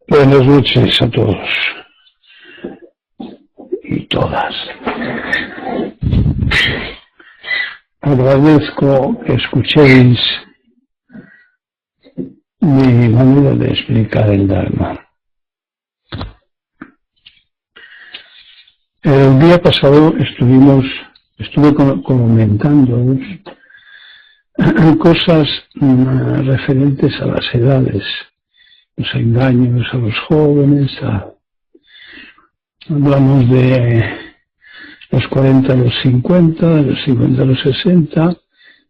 Buenas noches a todos y todas. Agradezco que escuchéis mi manera de explicar el Dharma. El día pasado estuve comentando cosas referentes a las edades, los engaños a los jóvenes, hablamos de los 40 a los 50, de los 50 a los 60,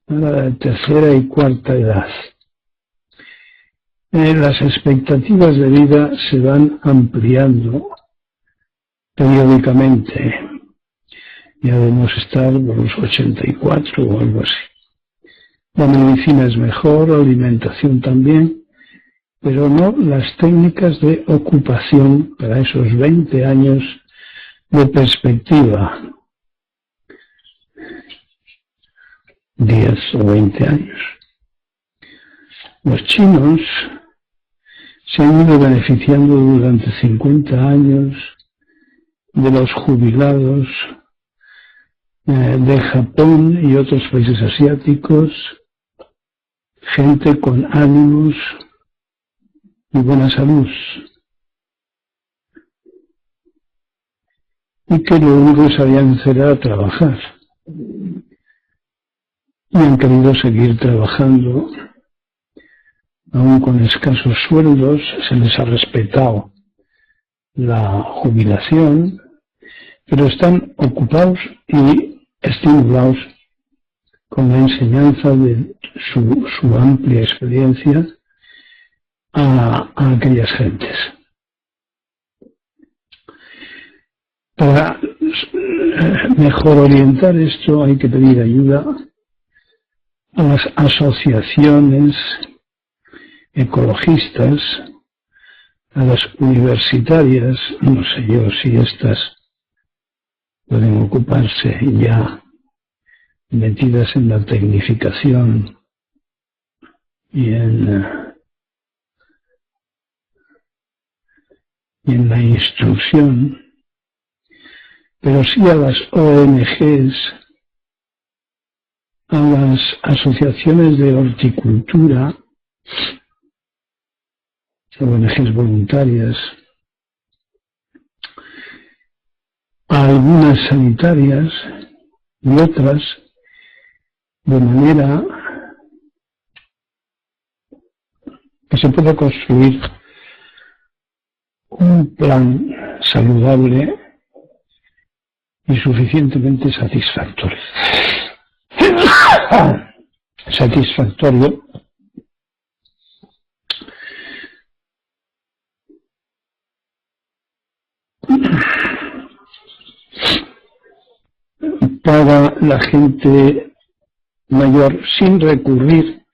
la tercera y cuarta edad. Las expectativas de vida se van ampliando periódicamente. Ya debemos estar por los 84 o algo así. La medicina es mejor, la alimentación también, pero no las técnicas de ocupación para esos 20 años de perspectiva. 10 o 20 años. Los chinos se han ido beneficiando durante 50 años de los jubilados de Japón y otros países asiáticos, gente con ánimos y buena salud, y que lo único que sabían hacer era trabajar, y han querido seguir trabajando, aún con escasos sueldos. Se les ha respetado la jubilación, pero están ocupados y estimulados con la enseñanza de su amplia experiencia a aquellas gentes. Para mejor orientar esto hay que pedir ayuda a las asociaciones ecologistas, a las universitarias. No sé yo si estas pueden ocuparse ya metidas en la tecnificación y en la instrucción, pero sí a las ONGs, a las asociaciones de horticultura, ONGs voluntarias, a algunas sanitarias y otras, de manera que se pueda construir un plan saludable y suficientemente satisfactorio. Para la gente mayor, sin recurrir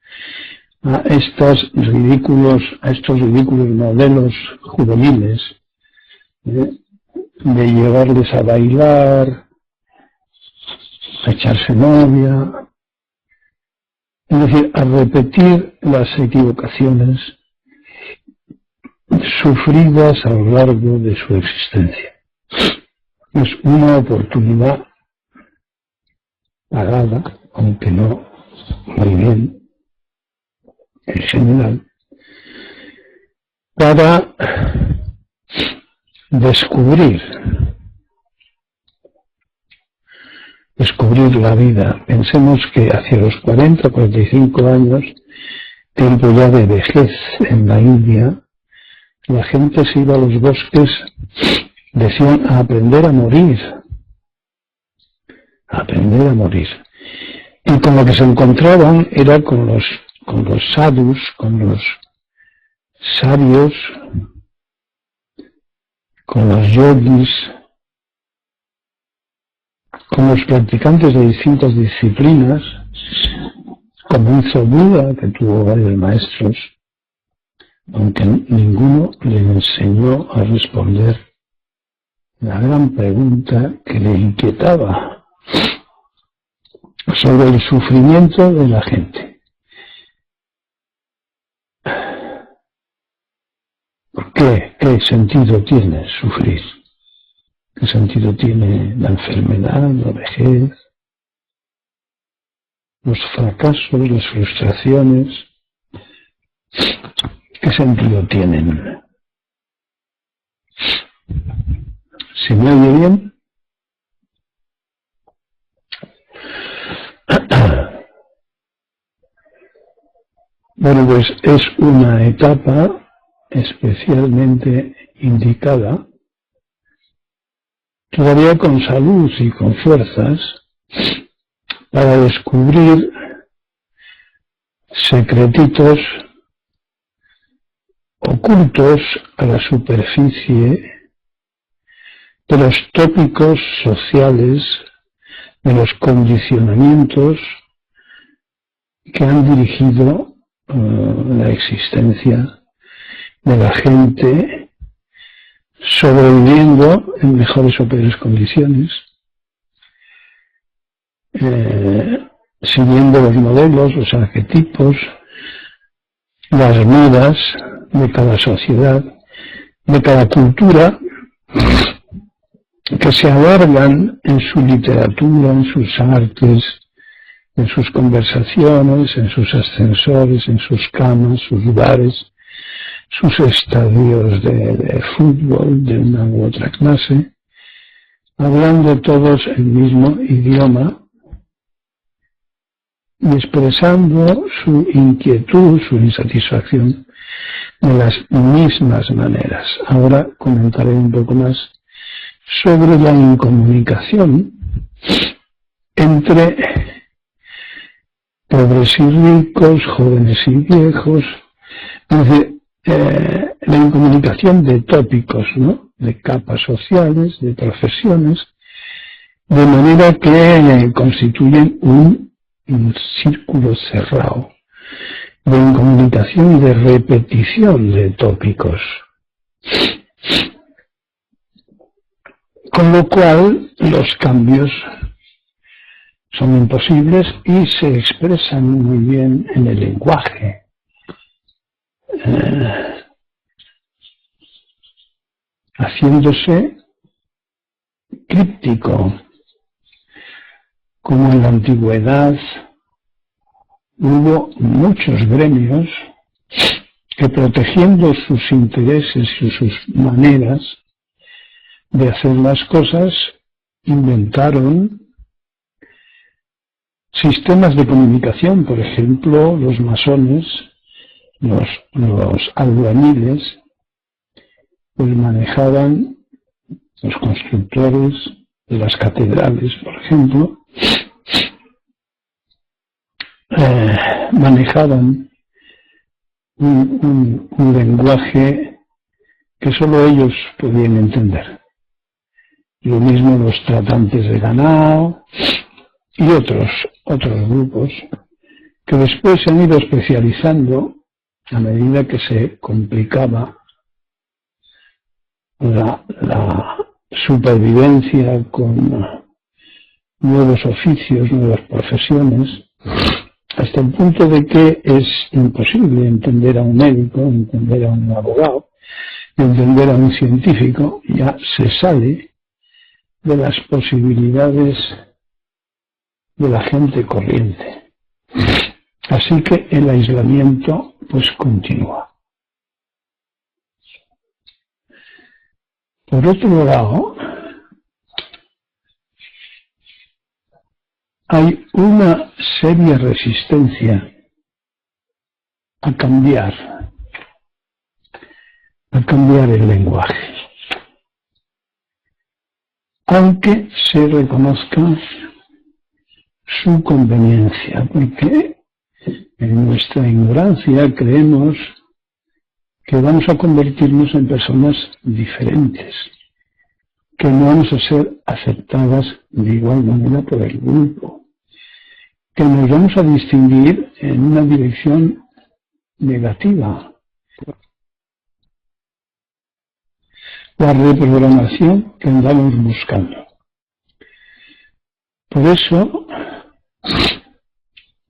a estos ridículos modelos juveniles, de llevarles a bailar, a echarse novia, es decir, a repetir las equivocaciones sufridas a lo largo de su existencia. Es una oportunidad pagada, aunque no muy bien en general, para descubrir la vida. Pensemos que hacia los 40 o 45 años, tiempo ya de vejez en la India, la gente se iba a los bosques, decían, a aprender a morir. Y con lo que se encontraban era con los sadhus, con los sabios, con los yogis, con los practicantes de distintas disciplinas, como hizo Buda, que tuvo varios maestros, aunque ninguno le enseñó a responder la gran pregunta que le inquietaba. sobre el sufrimiento de la gente. ¿Por qué? ¿Qué sentido tiene sufrir? ¿Qué sentido tiene la enfermedad, la vejez, los fracasos, las frustraciones? ¿Qué sentido tienen? ¿Se me oye bien? Bueno, pues es una etapa especialmente indicada, todavía con salud y con fuerzas, para descubrir secretitos ocultos a la superficie de los tópicos sociales, de los condicionamientos que han dirigido la existencia de la gente, sobreviviendo en mejores o peores condiciones, siguiendo los modelos, los arquetipos, las modas de cada sociedad, de cada cultura, que se alargan en su literatura, en sus artes, en sus conversaciones, en sus ascensores, en sus camas, sus bares, sus estadios de fútbol de una u otra clase, hablando todos el mismo idioma y expresando su inquietud, su insatisfacción de las mismas maneras. Ahora comentaré un poco más sobre la incomunicación entre pobres y ricos, jóvenes y viejos, es decir, la incomunicación de tópicos, ¿no?, de capas sociales, de profesiones, de manera que constituyen un círculo cerrado de incomunicación y de repetición de tópicos. Con lo cual, los cambios son imposibles y se expresan muy bien en el lenguaje. Haciéndose críptico, como en la antigüedad hubo muchos gremios que, protegiendo sus intereses y sus maneras de hacer las cosas, inventaron sistemas de comunicación. Por ejemplo, los masones, los albañiles, pues manejaban, los constructores de las catedrales, por ejemplo, manejaban un lenguaje que solo ellos podían entender. Lo mismo los tratantes de ganado y otros grupos que después se han ido especializando a medida que se complicaba la supervivencia con nuevos oficios, nuevas profesiones, hasta el punto de que es imposible entender a un médico, entender a un abogado, entender a un científico. Ya se sale de las posibilidades de la gente corriente. Así que el aislamiento pues continúa. Por otro lado, hay una seria resistencia a cambiar el lenguaje, aunque se reconozca su conveniencia, porque en nuestra ignorancia creemos que vamos a convertirnos en personas diferentes, que no vamos a ser aceptadas de igual manera por el grupo, que nos vamos a distinguir en una dirección negativa. La reprogramación que andamos buscando. Por eso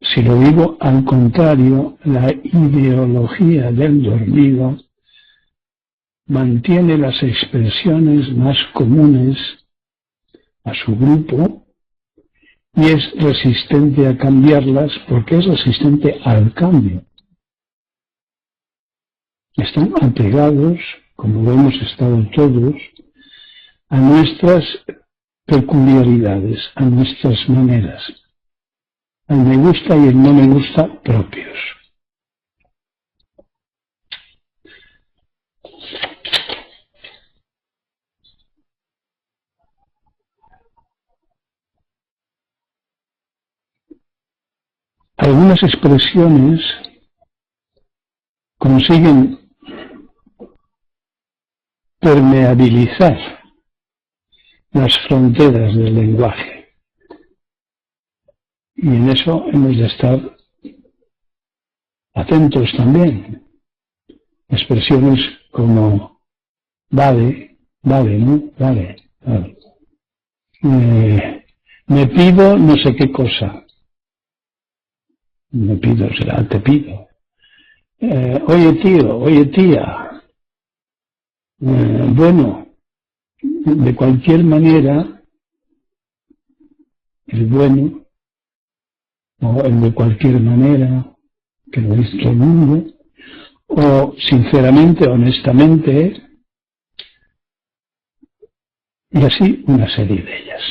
Si lo digo al contrario, la ideología del dormido mantiene las expresiones más comunes a su grupo y es resistente a cambiarlas porque es resistente al cambio. Están apegados, como lo hemos estado todos, a nuestras peculiaridades, a nuestras maneras, al me gusta y el no me gusta propios. Algunas expresiones consiguen permeabilizar las fronteras del lenguaje y en eso hemos de estar atentos también. Expresiones como vale, ¿no? Vale. Me pido no sé qué cosa. Me pido será te pido. Oye tío, oye tía. Bueno, de cualquier manera, el bueno, o el de cualquier manera, que lo dice todo el mundo, o sinceramente, honestamente, y así una serie de ellas.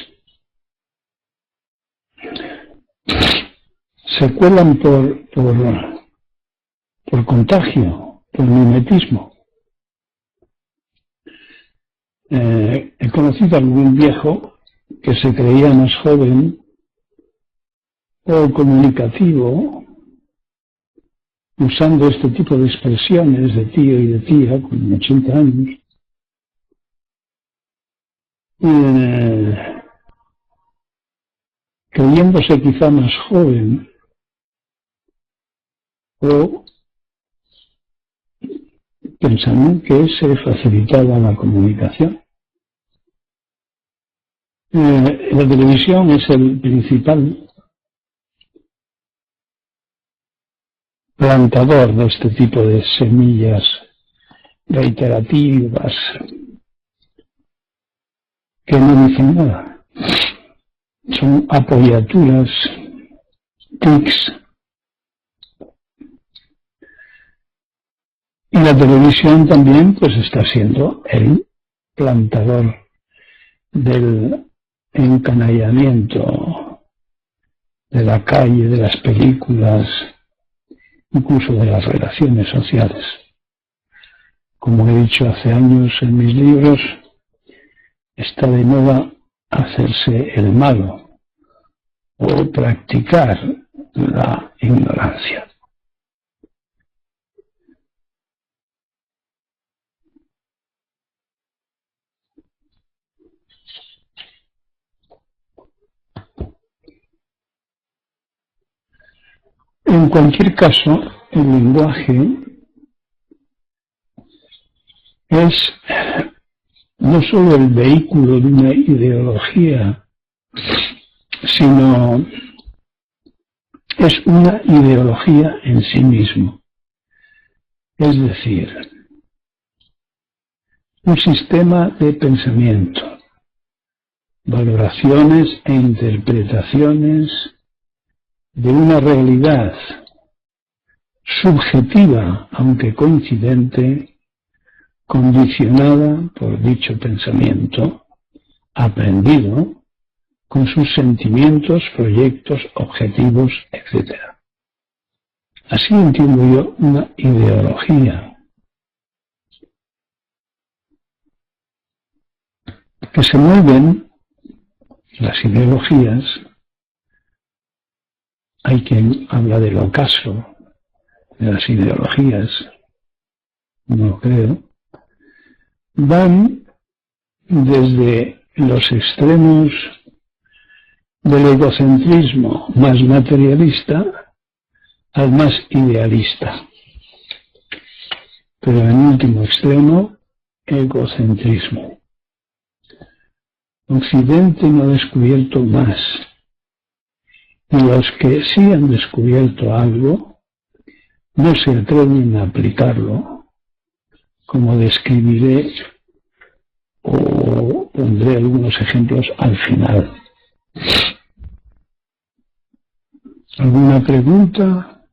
Se cuelan por contagio, por mimetismo. He conocido a algún viejo que se creía más joven o comunicativo usando este tipo de expresiones de tío y de tía con 80 años. Creyéndose quizá más joven o pensando que se facilitaba la comunicación. La televisión es el principal plantador de este tipo de semillas reiterativas que no dicen nada. Son apoyaturas, tics. Y la televisión también pues está siendo el plantador del encanallamiento de la calle, de las películas, incluso de las relaciones sociales. Como he dicho hace años en mis libros, está de moda hacerse el malo o practicar la ignorancia. En cualquier caso, el lenguaje es no solo el vehículo de una ideología, sino es una ideología en sí mismo. Es decir, un sistema de pensamiento, valoraciones e interpretaciones de una realidad subjetiva, aunque coincidente, condicionada por dicho pensamiento, aprendido, con sus sentimientos, proyectos, objetivos, etc. Así entiendo yo una ideología. Que se mueven las ideologías, hay quien habla del ocaso de las ideologías, no lo creo, van desde los extremos del egocentrismo más materialista al más idealista. Pero en último extremo, egocentrismo. Occidente no ha descubierto más Y los que sí han descubierto algo no se atreven a aplicarlo, como describiré o pondré algunos ejemplos al final. ¿Alguna pregunta?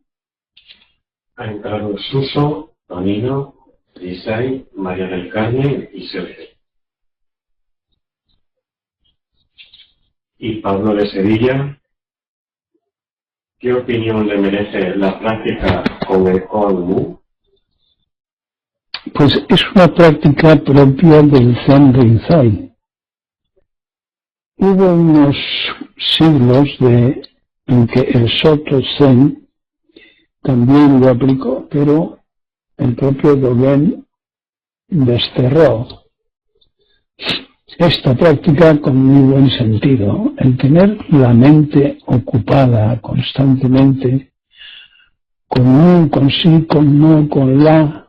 Ha entrado Suso, Tonino, Isai, María del Carmen y Sergio. Y Pablo de Sevilla, ¿qué opinión le merece la práctica con el Koan Mu? Pues es una práctica propia del Zen Rinzai. Hubo unos siglos en que el Soto Zen también lo aplicó, pero el propio Dogen desterró esta práctica con muy buen sentido. El tener la mente ocupada constantemente con un, con sí, con no, con la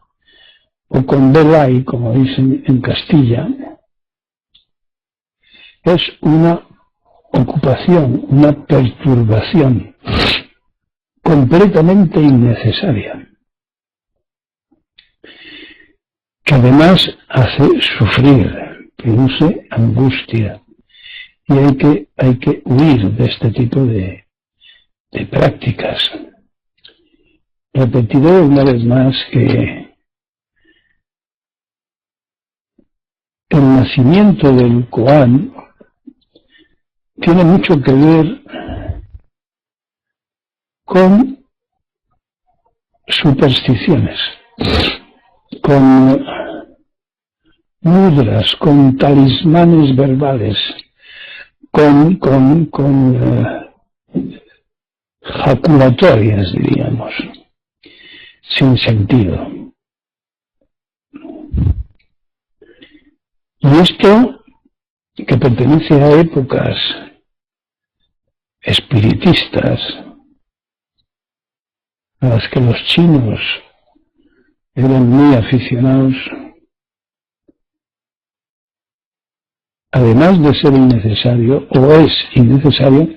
o con delay, como dicen en Castilla, es una ocupación, una perturbación completamente innecesaria, que además hace sufrir, produce angustia, y hay que huir de este tipo de prácticas. Repetiré una vez más que el nacimiento del Koan tiene mucho que ver con supersticiones, con mudras, con talismanes verbales, con jaculatorias, diríamos, sin sentido. Y esto, que pertenece a épocas espiritistas, a las que los chinos eran muy aficionados, además de ser innecesario, o es innecesario,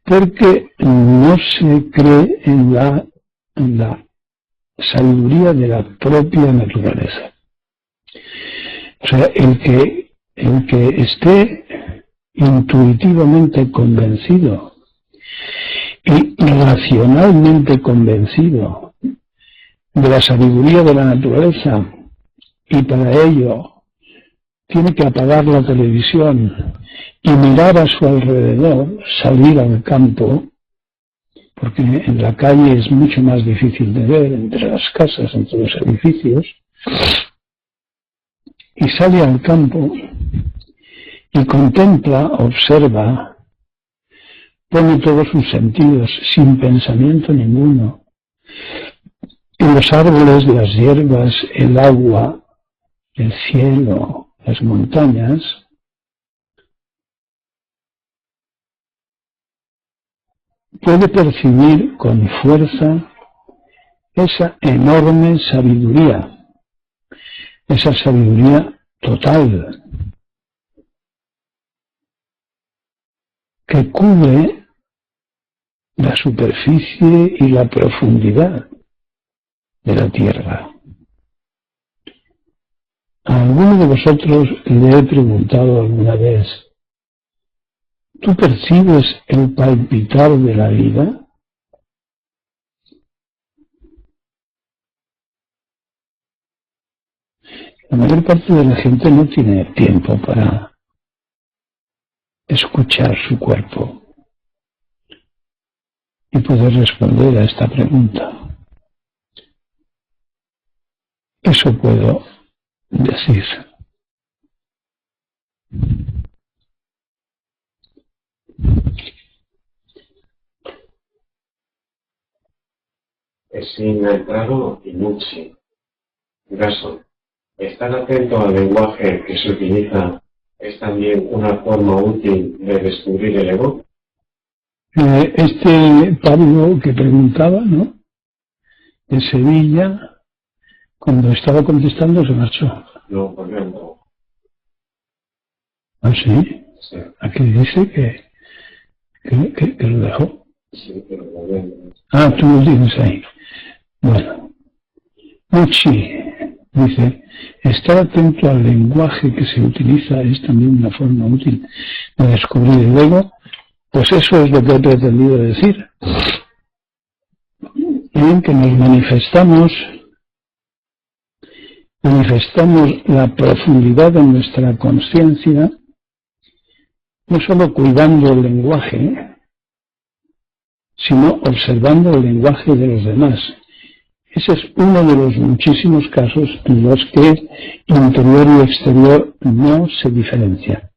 porque no se cree en la sabiduría de la propia naturaleza. O sea, el que esté intuitivamente convencido y racionalmente convencido de la sabiduría de la naturaleza, y para ello tiene que apagar la televisión y mirar a su alrededor, salir al campo, porque en la calle es mucho más difícil de ver, entre las casas, entre los edificios, y sale al campo y contempla, observa, pone todos sus sentidos sin pensamiento ninguno en los árboles, las hierbas, el agua, el cielo, las montañas, puede percibir con fuerza esa enorme sabiduría, esa sabiduría total, que cubre la superficie y la profundidad de la tierra. A alguno de vosotros le he preguntado alguna vez, ¿tú percibes el palpitar de la vida? La mayor parte de la gente no tiene tiempo para escuchar su cuerpo y poder responder a esta pregunta. Eso puedo decir. Sin entrado y muchi. Gaso. Estar atento al lenguaje que se utiliza es también una forma útil de descubrir el ego. Este Pablo que preguntaba, ¿no?, de Sevilla, cuando estaba contestando se marchó. No, por ejemplo. ¿Ah, sí? Sí. Aquí dice que lo dejó. Sí, pero lo ven. Ah, tú lo tienes ahí. Bueno, Mochi dice, estar atento al lenguaje que se utiliza es también una forma útil de descubrir el ego. Pues eso es lo que he pretendido decir. En que nos manifestamos la profundidad de nuestra conciencia, no solo cuidando el lenguaje, sino observando el lenguaje de los demás. Ese es uno de los muchísimos casos en los que interior y exterior no se diferencian.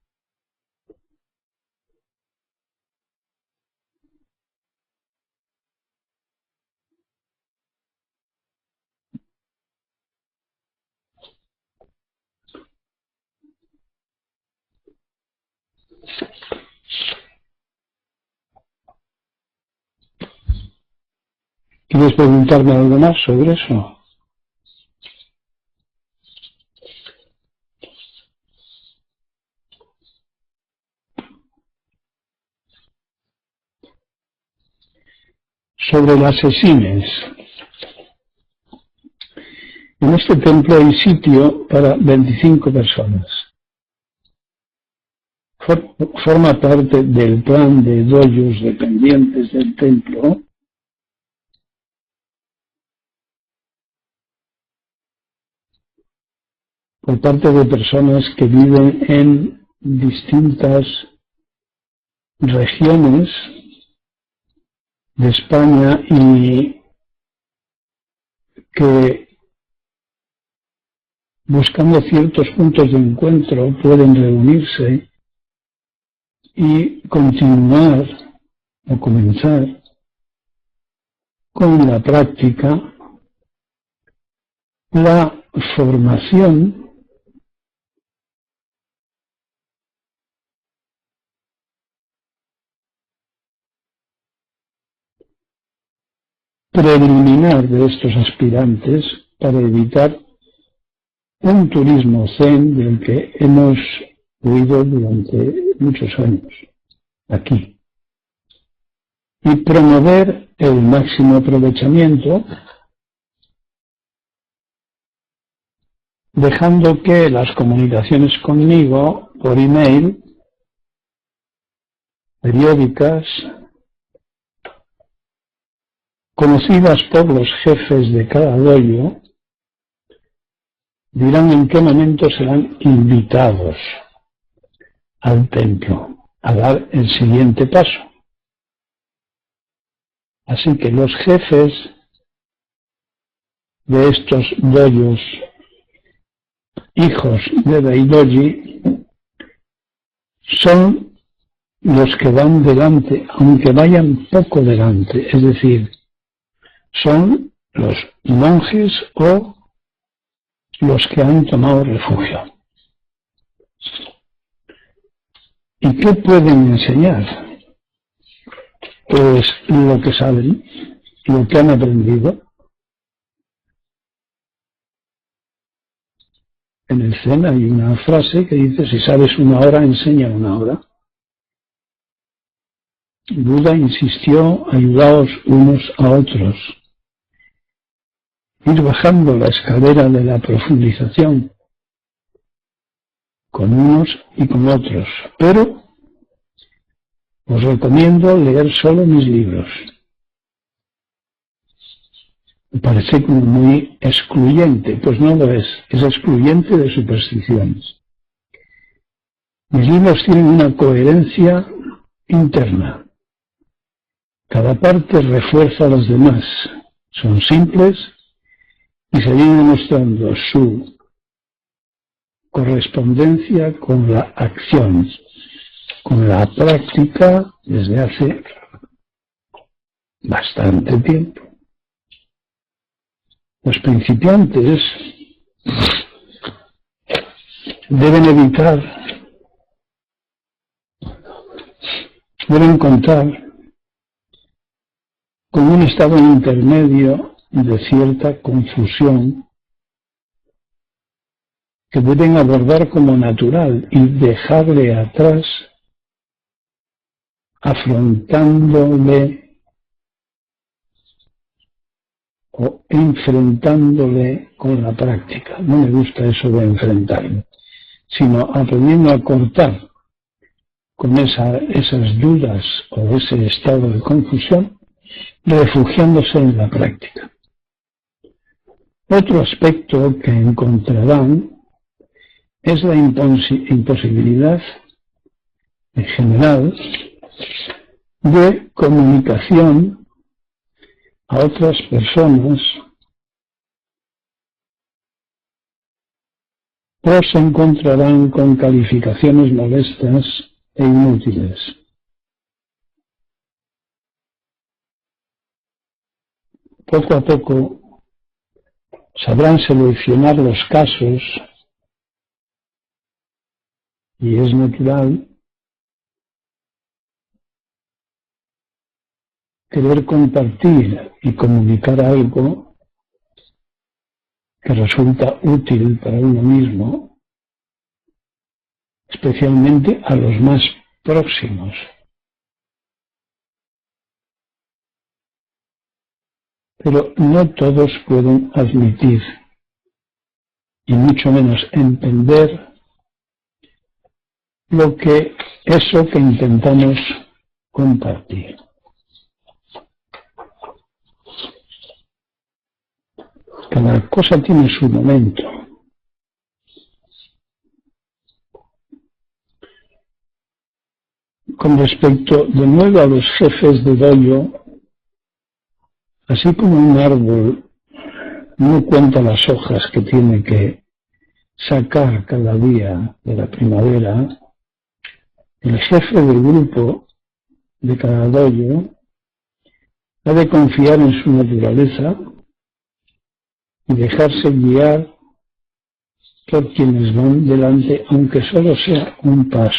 ¿Quieres preguntarme algo más sobre eso? Sobre las esines. En este templo hay sitio para 25 personas. Forma parte del plan de dojos dependientes del templo por parte de personas que viven en distintas regiones de España y que buscando ciertos puntos de encuentro pueden reunirse y continuar o comenzar con la práctica, la formación preliminar de estos aspirantes para evitar un turismo zen del que hemos huido durante muchos años aquí y promover el máximo aprovechamiento dejando que las comunicaciones conmigo por email periódicas conocidas por los jefes de cada dojo dirán en qué momento serán invitados al templo a dar el siguiente paso. Así que los jefes de estos dojos, hijos de Daidoji, son los que van delante, aunque vayan poco delante, es decir, son los monjes o los que han tomado refugio. ¿Y qué pueden enseñar? Pues lo que saben, lo que han aprendido. En el Zen hay una frase que dice, si sabes una hora, enseña una hora. Buda insistió, ayudaos unos a otros. Ir bajando la escalera de la profundización con unos y con otros. Pero os recomiendo leer solo mis libros. Me parece como muy excluyente, pues no lo es excluyente de supersticiones. Mis libros tienen una coherencia interna. Cada parte refuerza a los demás. Son simples y se viene demostrando su correspondencia con la acción, con la práctica desde hace bastante tiempo. Los principiantes deben contar con un estado intermedio de cierta confusión que deben abordar como natural y dejarle atrás afrontándole o enfrentándole con la práctica. No me gusta eso de enfrentarme, sino aprendiendo a cortar con esas dudas o ese estado de confusión, refugiándose en la práctica. Otro aspecto que encontrarán es la imposibilidad en general de comunicación a otras personas, o se encontrarán con calificaciones molestas e inútiles. Poco a poco sabrán seleccionar los casos y es natural querer compartir y comunicar algo que resulta útil para uno mismo, especialmente a los más próximos. Pero no todos pueden admitir, y mucho menos entender, eso que intentamos compartir. Cada cosa tiene su momento. Con respecto de nuevo a los jefes de dojo, así como un árbol no cuenta las hojas que tiene que sacar cada día de la primavera, el jefe del grupo de cada dojo ha de confiar en su naturaleza y dejarse guiar por quienes van delante, aunque solo sea un paso,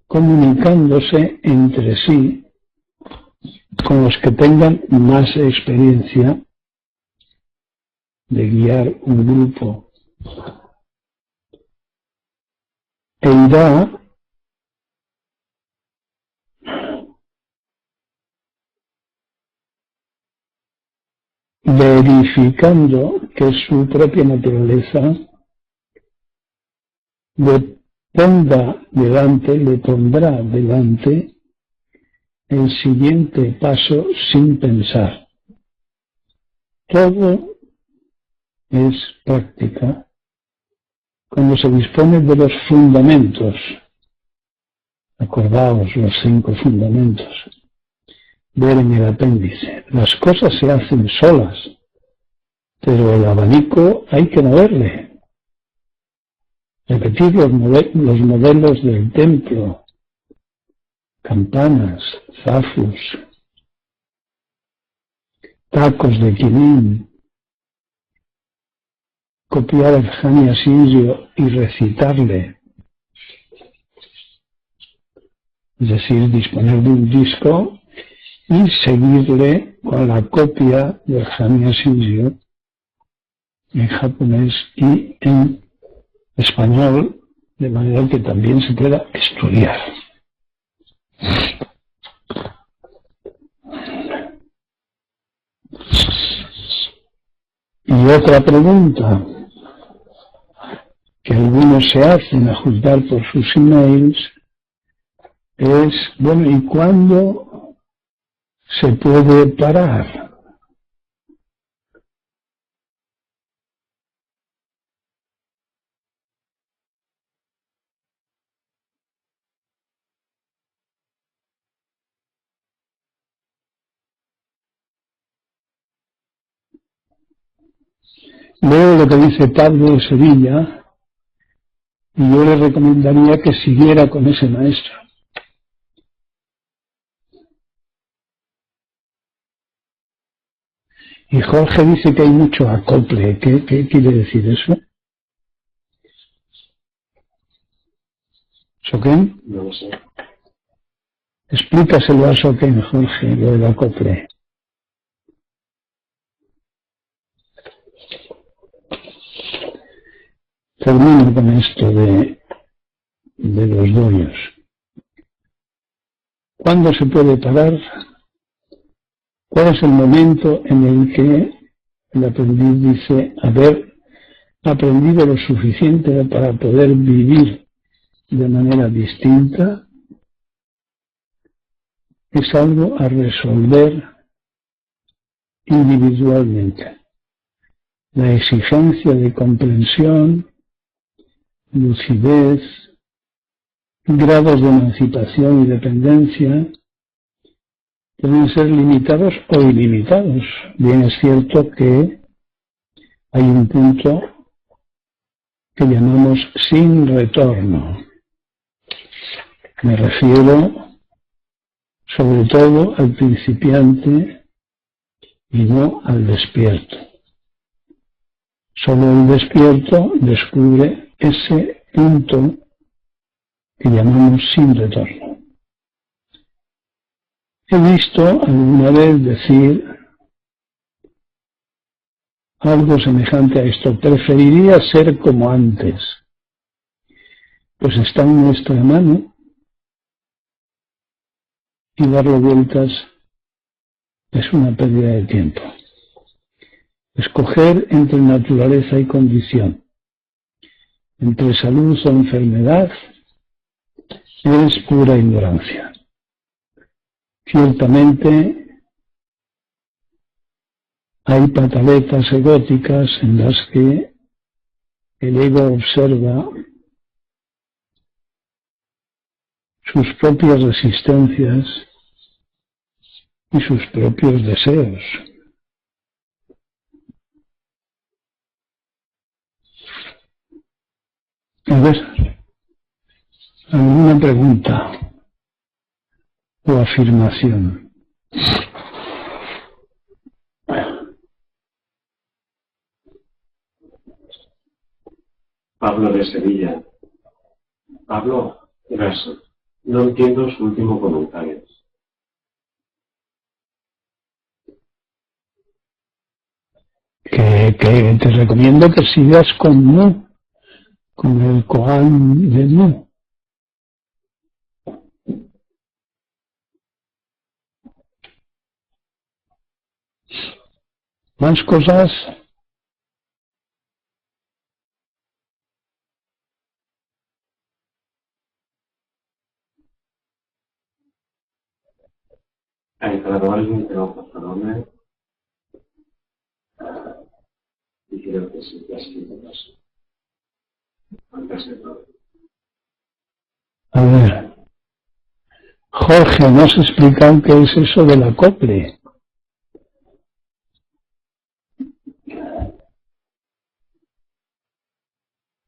comunicándose entre sí con los que tengan más experiencia de guiar un grupo. E irá verificando que su propia naturaleza le pondrá delante el siguiente paso sin pensar. Todo es práctica cuando se dispone de los fundamentos. Acordaos los 5 fundamentos. Ver en el apéndice. Las cosas se hacen solas, pero el abanico hay que moverle. Repetir los modelos del templo, campanas, zafus, tacos de quinin, copiar el Jnana Shinryo y recitarle, es decir, disponer de un disco y seguirle con la copia del Jnana Shinryo en japonés y en español, de manera que también se pueda estudiar. Y otra pregunta que algunos se hacen a juzgar por sus emails es, bueno, ¿y cuándo se puede parar? Leo lo que dice Pablo de Sevilla y yo le recomendaría que siguiera con ese maestro. Y Jorge dice que hay mucho acople. ¿Qué quiere decir eso? ¿Soquén? No lo sé. Explícaselo a Soquén, Jorge, lo del acople. Termino con esto de los dueños. ¿Cuándo se puede parar? ¿Cuál es el momento en el que el aprendiz dice haber aprendido lo suficiente para poder vivir de manera distinta? Es algo a resolver individualmente. La exigencia de comprensión, lucidez, grados de emancipación y dependencia pueden ser limitados o ilimitados. Bien es cierto que hay un punto que llamamos sin retorno. Me refiero sobre todo al principiante y no al despierto. Solo el despierto descubre ese punto que llamamos sin retorno. He visto alguna vez decir algo semejante a esto: preferiría ser como antes. Pues está en nuestra mano y darle vueltas es una pérdida de tiempo. Escoger entre naturaleza y condición, entre salud o enfermedad, es pura ignorancia. Ciertamente hay pataletas egóticas en las que el ego observa sus propias resistencias y sus propios deseos. A ver, ¿alguna pregunta o afirmación? Pablo de Sevilla. Pablo Graso. No entiendo su último comentario. Que te recomiendo que sigas con Mu, con el koan de Mu. Más cosas. Ha entrado alguien que no pasa nombre. Y creo que sí, que ha escrito caso. Antes de todo. A ver, Jorge, ¿no has explicado qué es eso del acople?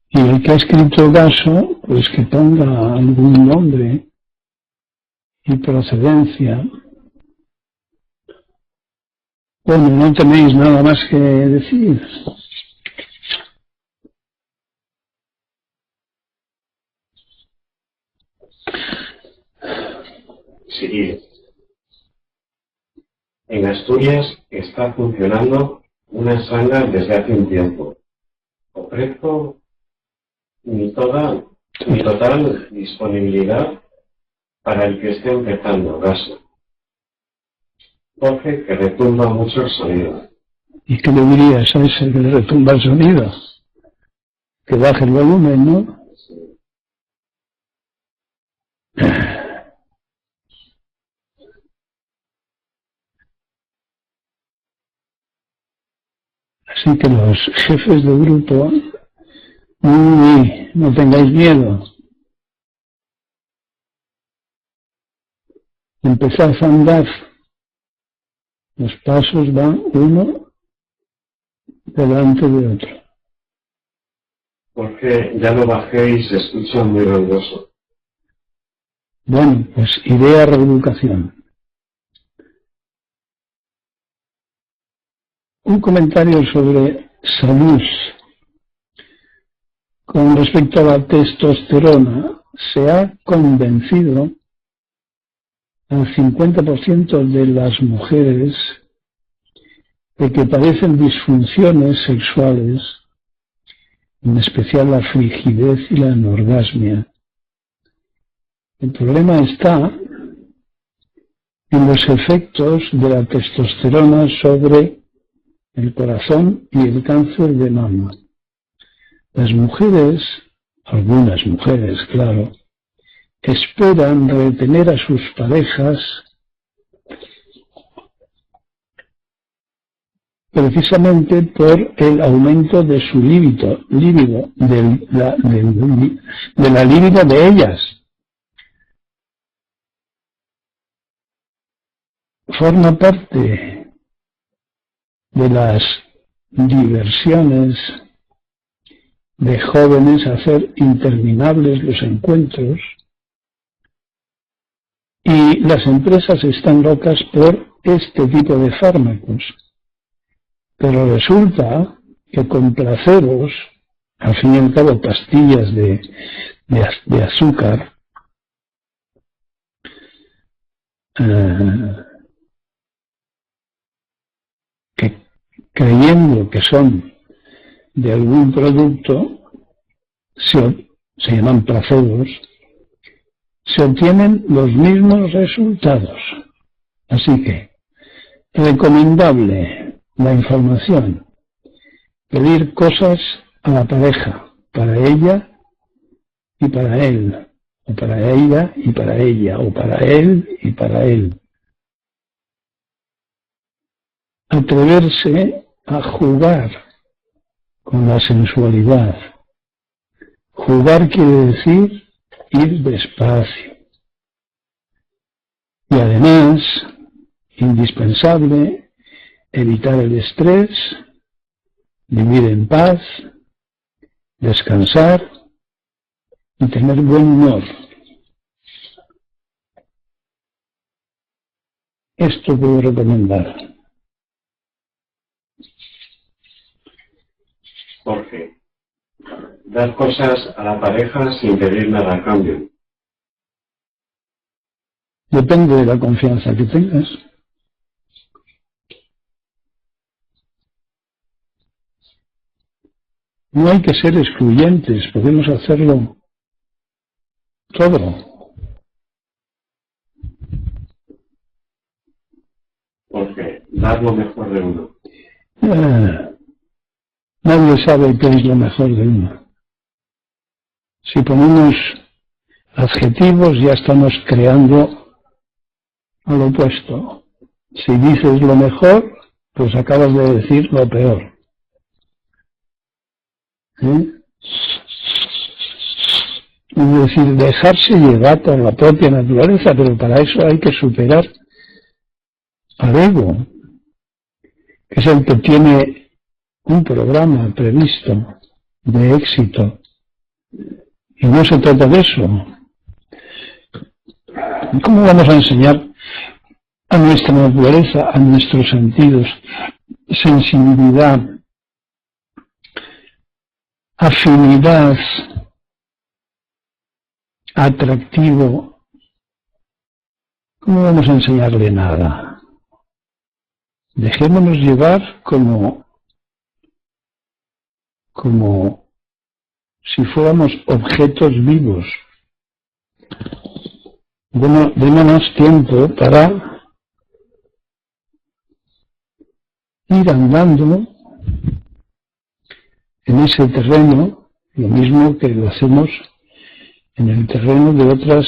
Y el que ha escrito caso, pues que ponga algún nombre y procedencia. Bueno, no tenéis nada más que decir. Seguir. En Asturias está funcionando una sala desde hace un tiempo. Ofrezco mi total disponibilidad para el que esté empezando, Gaso. Jorge, que retumba mucho el sonido. ¿Y qué le dirías a ese que le retumba el sonido? Que baje el volumen, ¿no? Sí. Así que los jefes de grupo, no tengáis miedo. Empezad a andar. Los pasos van uno delante de otro. Porque ya lo bajé y se escucha muy ruidoso. Bueno, pues idea reeducación. Un comentario sobre salud. Con respecto a la testosterona, se ha convencido al 50% de las mujeres de que padecen disfunciones sexuales, en especial la frigidez y la anorgasmia. El problema está en los efectos de la testosterona sobre el corazón y el cáncer de mama. Las mujeres, algunas mujeres, claro, esperan retener a sus parejas precisamente por el aumento de su líbido, de la libido de ellas. Forma parte de las diversiones de jóvenes hacer interminables los encuentros, y las empresas están locas por este tipo de fármacos. Pero resulta que con placeros, al fin y al cabo pastillas de azúcar, que creyendo que son de algún producto, se llaman placebos, se obtienen los mismos resultados. Así que, recomendable la información, pedir cosas a la pareja, para ella y para él, o para ella y para ella, o para él y para él. Atreverse a jugar con la sensualidad. Jugar quiere decir ir despacio. Y además, indispensable, evitar el estrés, vivir en paz, descansar y tener buen humor. Esto puedo recomendar. Jorge, dar cosas a la pareja sin pedir nada a cambio. Depende de la confianza que tengas. No hay que ser excluyentes, podemos hacerlo todo. Jorge, dar lo mejor de uno. Nadie sabe qué es lo mejor de uno. Si ponemos adjetivos ya estamos creando al opuesto. Si dices lo mejor, pues acabas de decir lo peor. Es decir, dejarse llevar por la propia naturaleza, pero para eso hay que superar al ego, que es el que tiene un programa previsto de éxito. Y no se trata de eso. ¿Cómo vamos a enseñar a nuestra naturaleza, a nuestros sentidos, sensibilidad, afinidad, atractivo? ¿Cómo vamos a enseñarle nada? Dejémonos llevar como si fuéramos objetos vivos. Démonos tiempo para ir andando en ese terreno, lo mismo que lo hacemos en el terreno de otras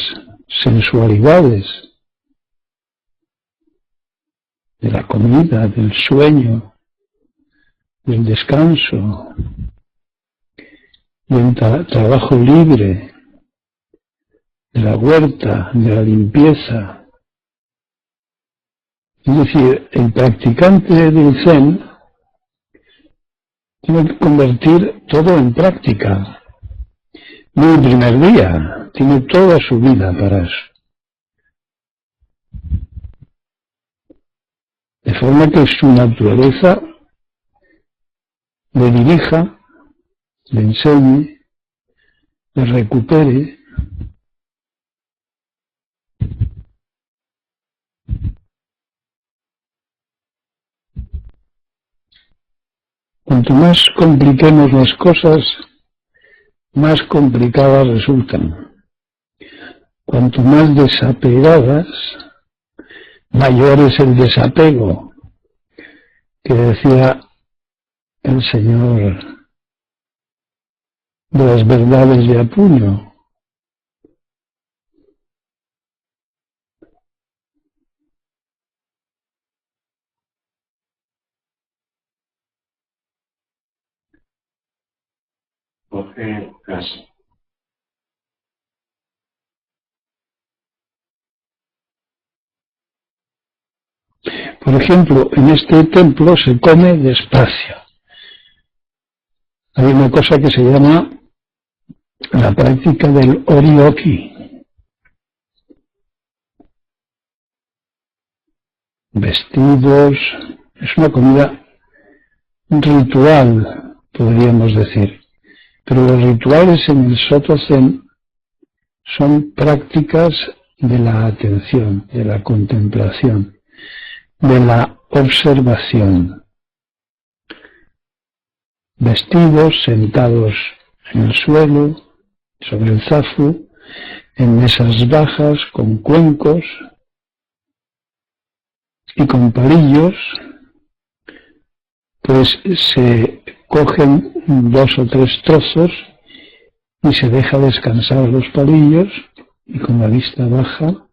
sensualidades, de la comida, del sueño, del descanso, del trabajo libre, de la huerta, de la limpieza. Es decir, el practicante del Zen tiene que convertir todo en práctica. No el primer día, tiene toda su vida para eso. De forma que su naturaleza le dirija, le enseñe, le recupere. Cuanto más compliquemos las cosas, más complicadas resultan. Cuanto más desapegadas, mayor es el desapego que decía el Señor de las verdades de Apuño. Jorge Caso. Por ejemplo, en este templo se come despacio. Hay una cosa que se llama la práctica del orioki. Vestidos, es una comida ritual, podríamos decir. Pero los rituales en el Soto Zen son prácticas de la atención, de la contemplación, de la observación. Vestidos, sentados en el suelo, sobre el zafu, en mesas bajas, con cuencos y con palillos, pues se cogen 2 o 3 trozos y se deja descansar los palillos y con la vista baja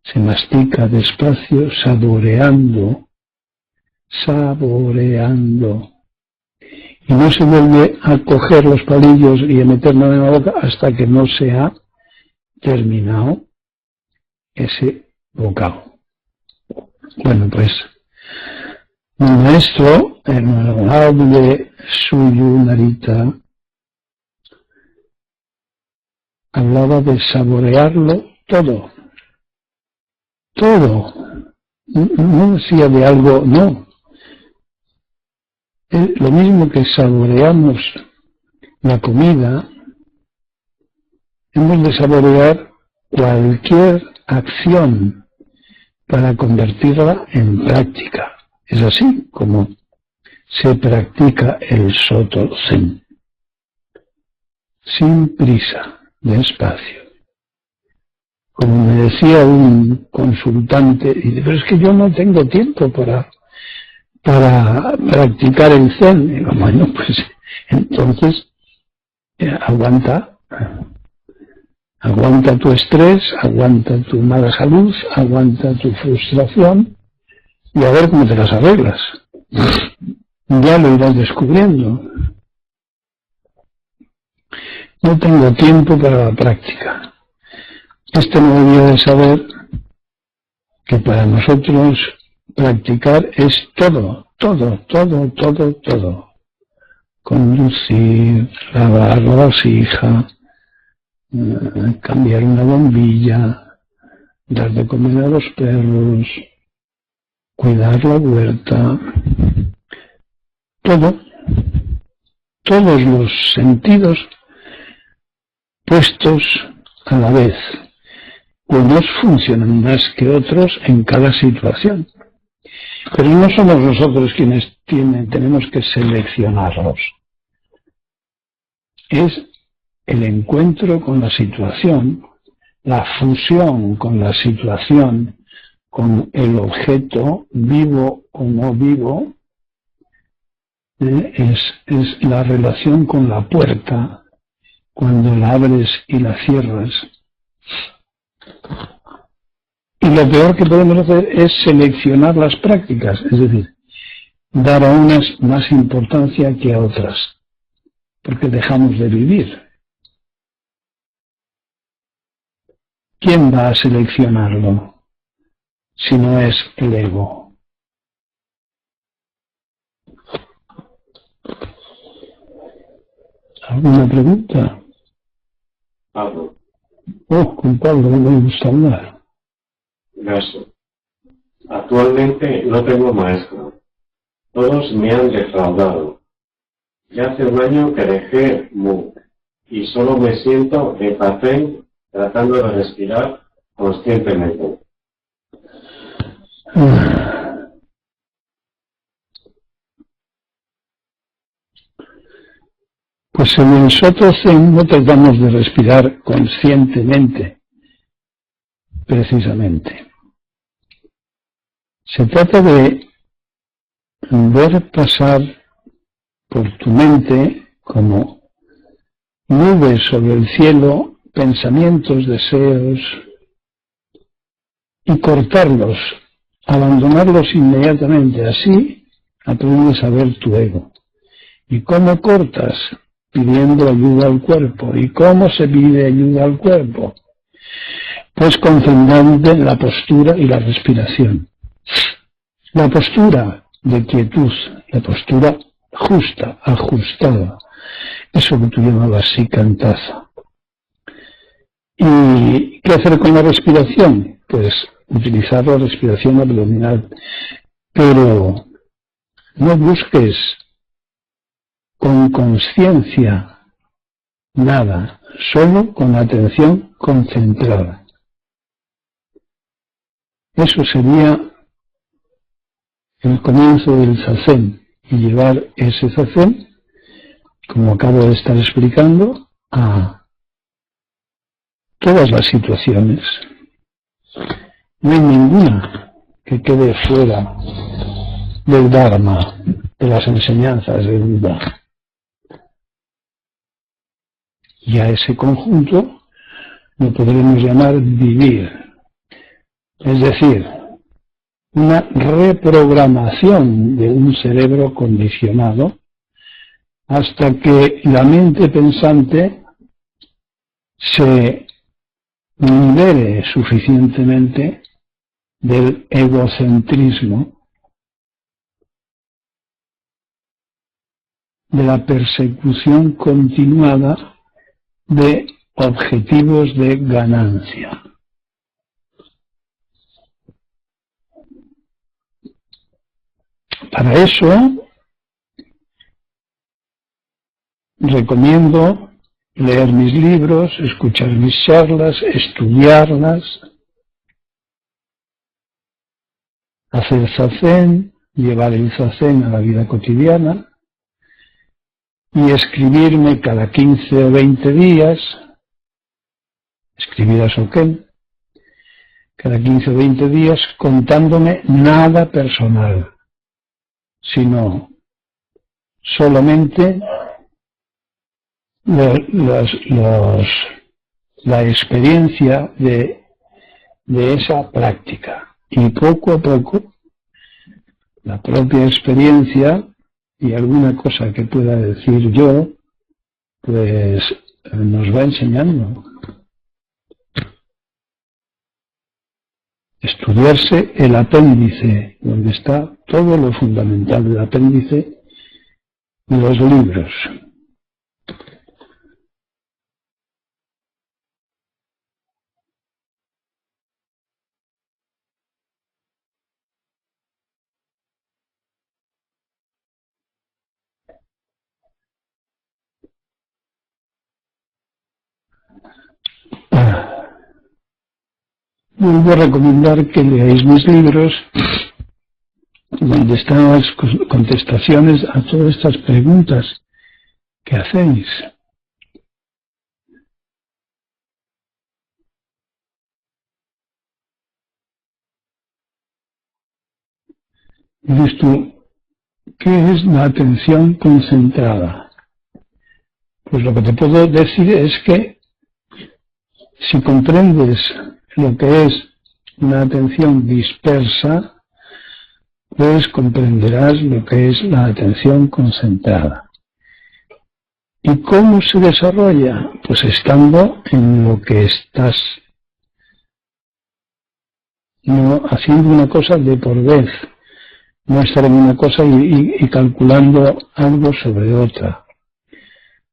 se mastica despacio, saboreando, y no se vuelve a coger los palillos y a meterlo en la boca hasta que no se ha terminado ese bocado. Bueno, pues mi maestro, el honorable Suyu Narita, hablaba de saborearlo todo. No decía de algo, no. Lo mismo que saboreamos la comida, hemos de saborear cualquier acción para convertirla en práctica. Es así como se practica el Soto Zen. Sin prisa, despacio. Como me decía un consultante, dice, pero es que yo no tengo tiempo para practicar el Zen. Y digo, bueno, pues entonces aguanta tu estrés, aguanta tu mala salud, aguanta tu frustración y a ver cómo te las arreglas. Ya lo irás descubriendo. No tengo tiempo para la práctica. Esto no debía de saber que para nosotros practicar es todo. Conducir, lavar la vasija, cambiar una bombilla, dar de comer a los perros, cuidar la huerta, todos los sentidos puestos a la vez. Unos funcionan más que otros en cada situación. Pero no somos nosotros quienes tenemos que seleccionarlos. Es el encuentro con la situación, la fusión con la situación, con el objeto, vivo o no vivo, es la relación con la puerta, cuando la abres y la cierras. Y lo peor que podemos hacer es seleccionar las prácticas, es decir, dar a unas más importancia que a otras, porque dejamos de vivir. ¿Quién va a seleccionarlo si no es el ego? ¿Alguna pregunta? Pablo. Con Pablo me gusta hablar. Gracias. Actualmente no tengo maestro. Todos me han defraudado. Ya hace 1 año que dejé Mu y solo me siento en papel tratando de respirar conscientemente. Pues en el Soto Zen no tratamos de respirar conscientemente, precisamente. Se trata de ver pasar por tu mente como nubes sobre el cielo, pensamientos, deseos, y cortarlos, abandonarlos inmediatamente. Así aprendes a ver tu ego. ¿Y cómo cortas? Pidiendo ayuda al cuerpo. ¿Y cómo se pide ayuda al cuerpo? Pues concentrándote en la postura y la respiración. La postura de quietud, la postura justa, ajustada, eso que tú llamabas sikantaza. ¿Y qué hacer con la respiración? Pues utilizar la respiración abdominal, pero no busques con conciencia nada, solo con atención concentrada. Eso sería el comienzo del zazen, y llevar ese zazen, como acabo de estar explicando, a todas las situaciones. No hay ninguna que quede fuera del Dharma, de las enseñanzas del Buda. Y a ese conjunto lo podremos llamar vivir, es decir, una reprogramación de un cerebro condicionado hasta que la mente pensante se libere suficientemente del egocentrismo, de la persecución continuada de objetivos de ganancia. Para eso, recomiendo leer mis libros, escuchar mis charlas, estudiarlas, hacer zazen, llevar el zazen a la vida cotidiana y escribirme cada 15 o 20 días, escribir a Soken, cada 15 o 20 días contándome nada personal, sino solamente la experiencia de esa práctica. Y poco a poco, la propia experiencia y alguna cosa que pueda decir yo, pues nos va enseñando. Estudiarse el apéndice, donde está todo lo fundamental del apéndice de los libros. Vuelvo a recomendar que leáis mis libros, donde están las contestaciones a todas estas preguntas que hacéis. Dices tú, ¿qué es la atención concentrada? Pues lo que te puedo decir es que si comprendes lo que es una atención dispersa, pues comprenderás lo que es la atención concentrada. ¿Y cómo se desarrolla? Pues estando en lo que estás, no haciendo una cosa de por vez, no estar en una cosa y calculando algo sobre otra,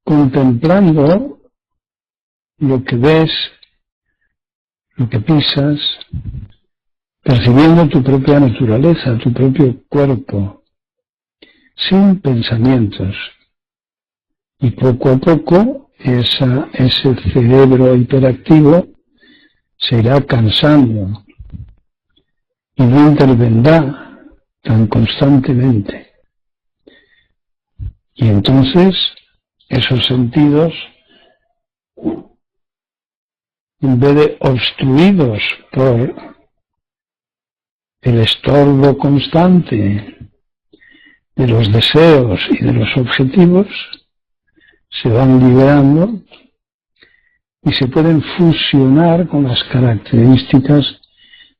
contemplando lo que ves, lo que pisas, percibiendo tu propia naturaleza, tu propio cuerpo, sin pensamientos. Y poco a poco ese cerebro hiperactivo se irá cansando y no intervendrá tan constantemente. Y entonces esos sentidos, en vez de obstruidos por el estorbo constante de los deseos y de los objetivos se van liberando y se pueden fusionar con las características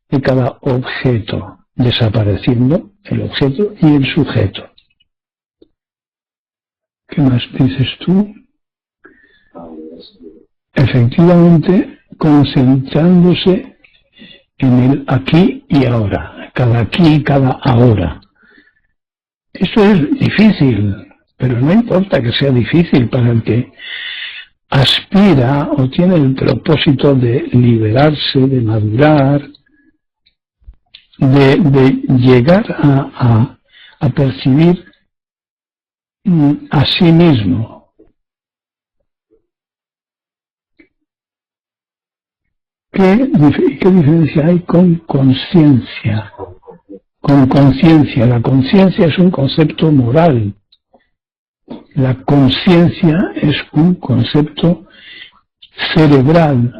de cada objeto, desapareciendo el objeto y el sujeto. ¿Qué más dices tú? Efectivamente, concentrándose en el aquí y ahora, cada aquí y cada ahora. Eso es difícil, pero no importa que sea difícil para el que aspira o tiene el propósito de liberarse, de madurar, de llegar a percibir a sí mismo. ¿Qué diferencia hay con conciencia? Con conciencia. La conciencia es un concepto moral. La conciencia es un concepto cerebral.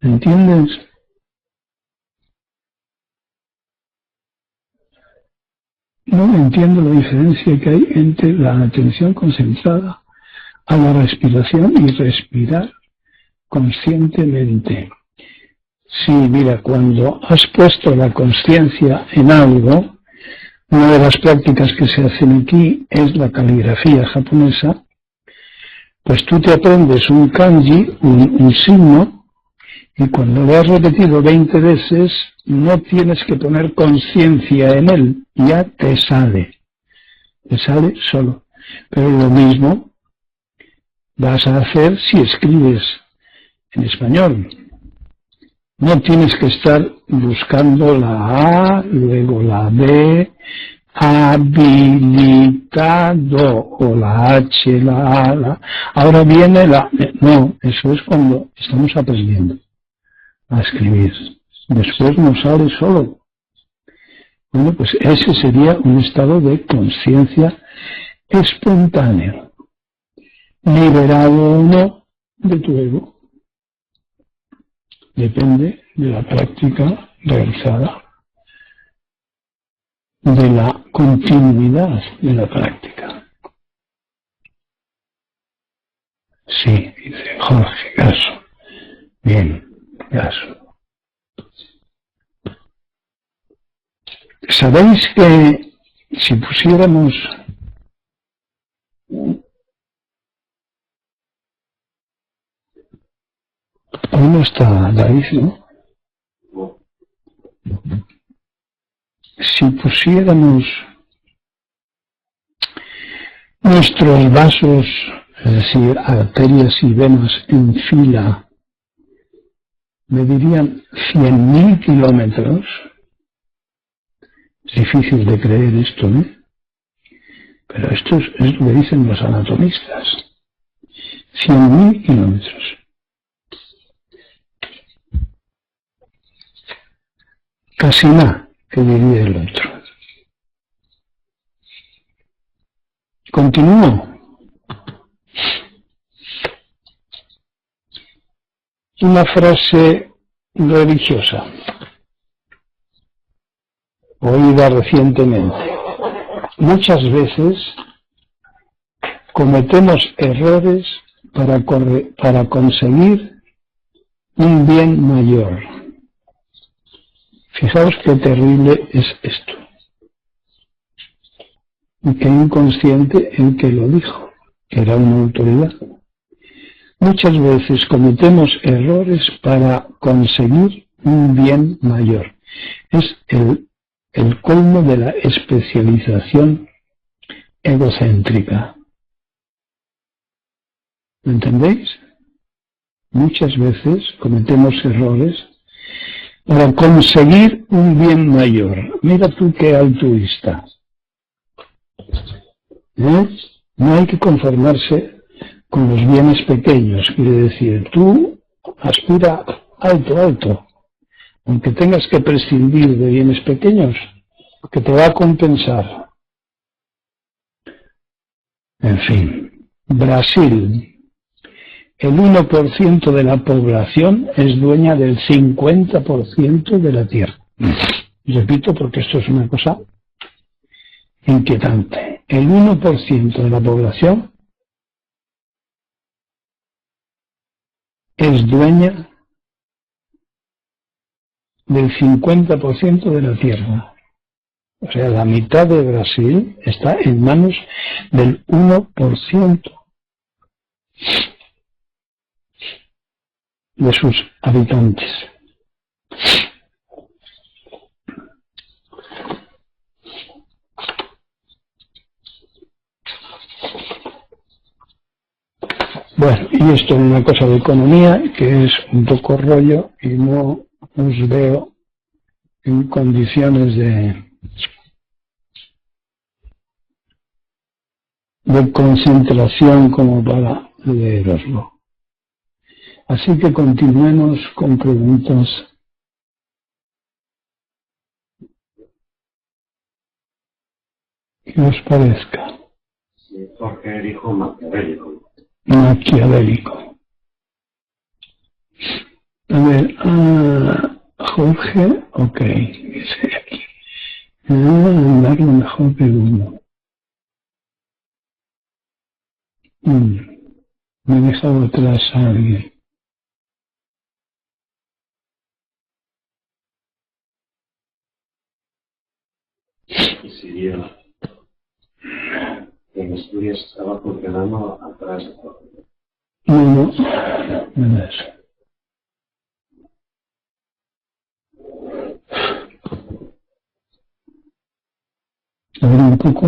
¿Entiendes? No entiendo la diferencia que hay entre la atención concentrada a la respiración y respirar conscientemente. Sí, mira, cuando has puesto la conciencia en algo, una de las prácticas que se hacen aquí es la caligrafía japonesa, pues tú te aprendes un kanji, un signo, y cuando lo has repetido 20 veces, no tienes que poner conciencia en él, ya te sale solo. Pero lo mismo vas a hacer si escribes en español. No tienes que estar buscando la A, luego la B, habilitado, o la H, la A, ahora viene la... No, eso es cuando estamos aprendiendo a escribir. Después nos sale solo. Bueno, pues ese sería un estado de conciencia espontáneo, liberado o no de tu ego. Depende de la práctica realizada, de la continuidad de la práctica. Sí, dice Jorge Gaso. Bien, Gaso. ¿Sabéis que si pusiéramos hoy no está David, ¿no? Si pusiéramos nuestros vasos, es decir, arterias y venas en fila, medirían 100.000 kilómetros. Es difícil de creer esto, ¿no? Pero esto es lo que dicen los anatomistas. 100.000 kilómetros. Casi nada, que diría el otro. Continúo. Una frase religiosa, oída recientemente. Muchas veces cometemos errores para conseguir un bien mayor. Fijaos qué terrible es esto. Y qué inconsciente el que lo dijo. Era una autoridad. Muchas veces cometemos errores para conseguir un bien mayor. Es el colmo de la especialización egocéntrica. ¿Lo entendéis? Muchas veces cometemos errores para conseguir un bien mayor. Mira tú qué altruista. No hay que conformarse con los bienes pequeños. Quiere decir, tú aspira alto, aunque tengas que prescindir de bienes pequeños, porque te va a compensar. En fin, Brasil. el 1% de la población es dueña del 50% de la tierra. Repito porque esto es una cosa inquietante. El 1% de la población es dueña del 50% de la tierra. O sea, la mitad de Brasil está en manos del 1% de sus habitantes. Bueno, y esto es una cosa de economía que es un poco rollo y no os veo en condiciones de concentración como para leeroslo. Así que continuemos con preguntas. ¿Qué os parezca? Sí, porque dijo maquiavélico. Maquiavélico. A ver, Jorge, ok, dice aquí. Dar lo mejor del uno. Me he dejado atrás a alguien. Y siguió. En estudios estaba funcionando atrás de todo. No, no es. A ver un poco.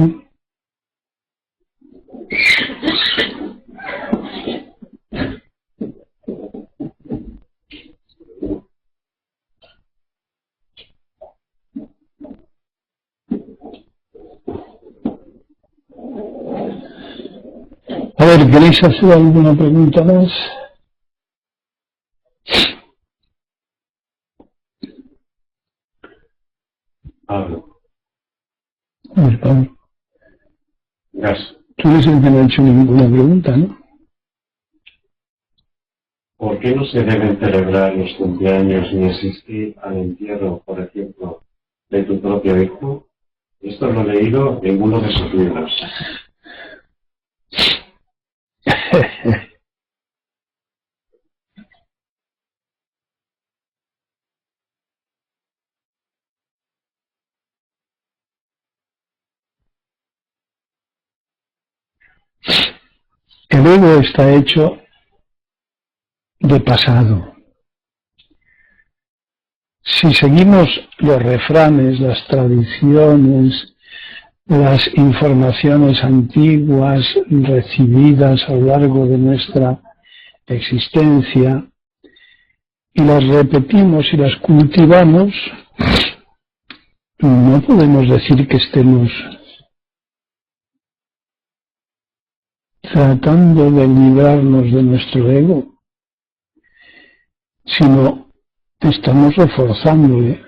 A ver, ¿queréis hacer alguna pregunta más? Pablo. A ver, Pablo. Gas. Tú eres el que no ha hecho ninguna pregunta, ¿no? ¿Por qué no se deben celebrar los cumpleaños ni asistir al entierro, por ejemplo, de tu propio hijo? Esto lo he leído en uno de sus libros. El ego está hecho de pasado. Si seguimos los refranes, las tradiciones, las informaciones antiguas recibidas a lo largo de nuestra existencia y las repetimos y las cultivamos, no podemos decir que estemos tratando de librarnos de nuestro ego, sino estamos reforzándole.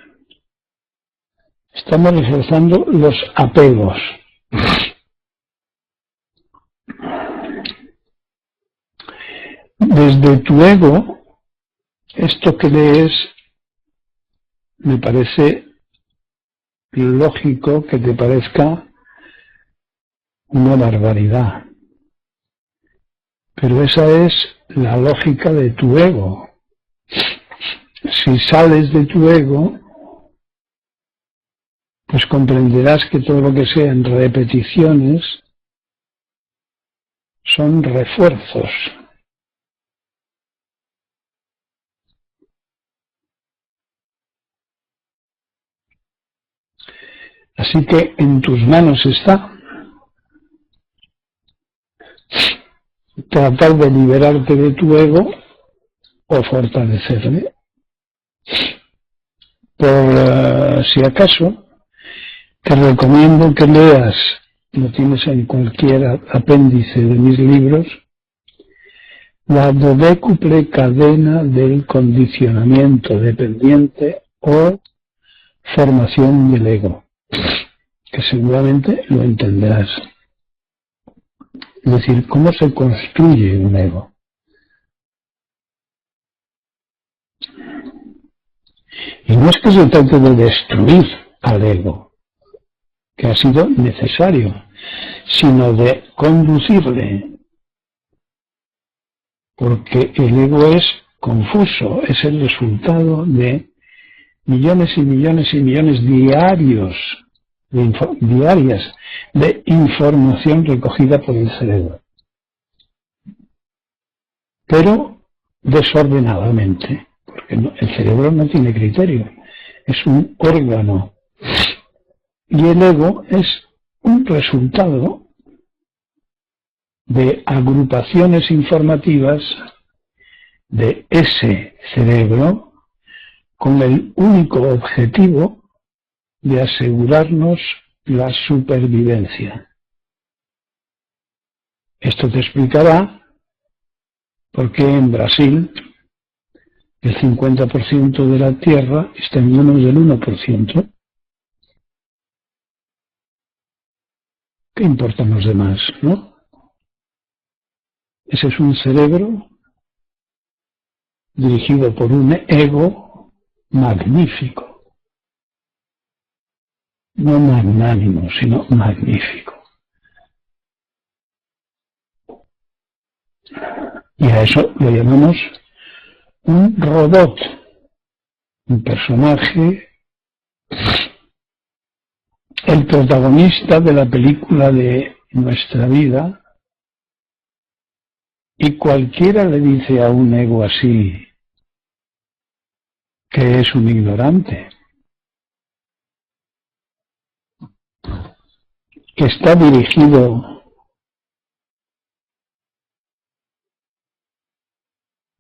Estamos reforzando los apegos. Desde tu ego, esto que lees me parece lógico que te parezca una barbaridad. Pero esa es la lógica de tu ego. Si sales de tu ego, pues comprenderás que todo lo que sean repeticiones son refuerzos. Así que en tus manos está tratar de liberarte de tu ego o fortalecerle. Por si acaso, te recomiendo que leas, lo tienes en cualquier apéndice de mis libros, la dodécuple cadena del condicionamiento dependiente o formación del ego, que seguramente lo entenderás. Es decir, cómo se construye un ego. Y no es que se trate de destruir al ego, que ha sido necesario, sino de conducirle, porque el ego es confuso, es el resultado de millones y millones y millones diarias de información recogida por el cerebro, pero desordenadamente, porque el cerebro no tiene criterio, es un órgano, y el ego es un resultado de agrupaciones informativas de ese cerebro con el único objetivo de asegurarnos la supervivencia. Esto te explicará por qué en Brasil el 50% de la tierra está en manos del 1%. ¿Qué importan los demás, no? Ese es un cerebro dirigido por un ego magnífico. No magnánimo, sino magnífico. Y a eso lo llamamos un robot, un personaje, el protagonista de la película de nuestra vida, y cualquiera le dice a un ego así que es un ignorante, que está dirigido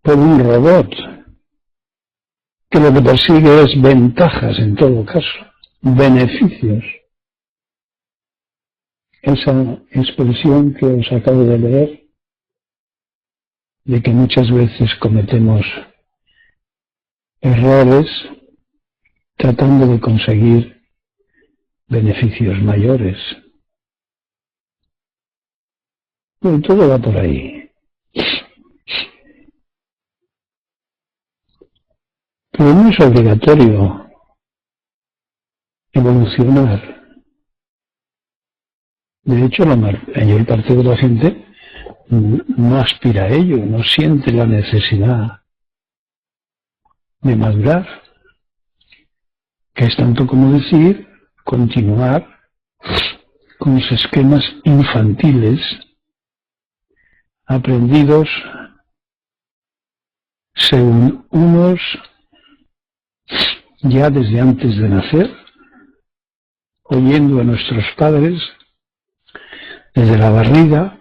por un robot, que lo que persigue es ventajas en todo caso, beneficios. Esa expresión que os acabo de leer, de que muchas veces cometemos errores tratando de conseguir beneficios mayores. Bueno, todo va por ahí. Pero no es obligatorio evolucionar. De hecho, la mayor parte de la gente no aspira a ello, no siente la necesidad de madurar, que es tanto como decir continuar con los esquemas infantiles aprendidos según unos ya desde antes de nacer, oyendo a nuestros padres desde la barriga,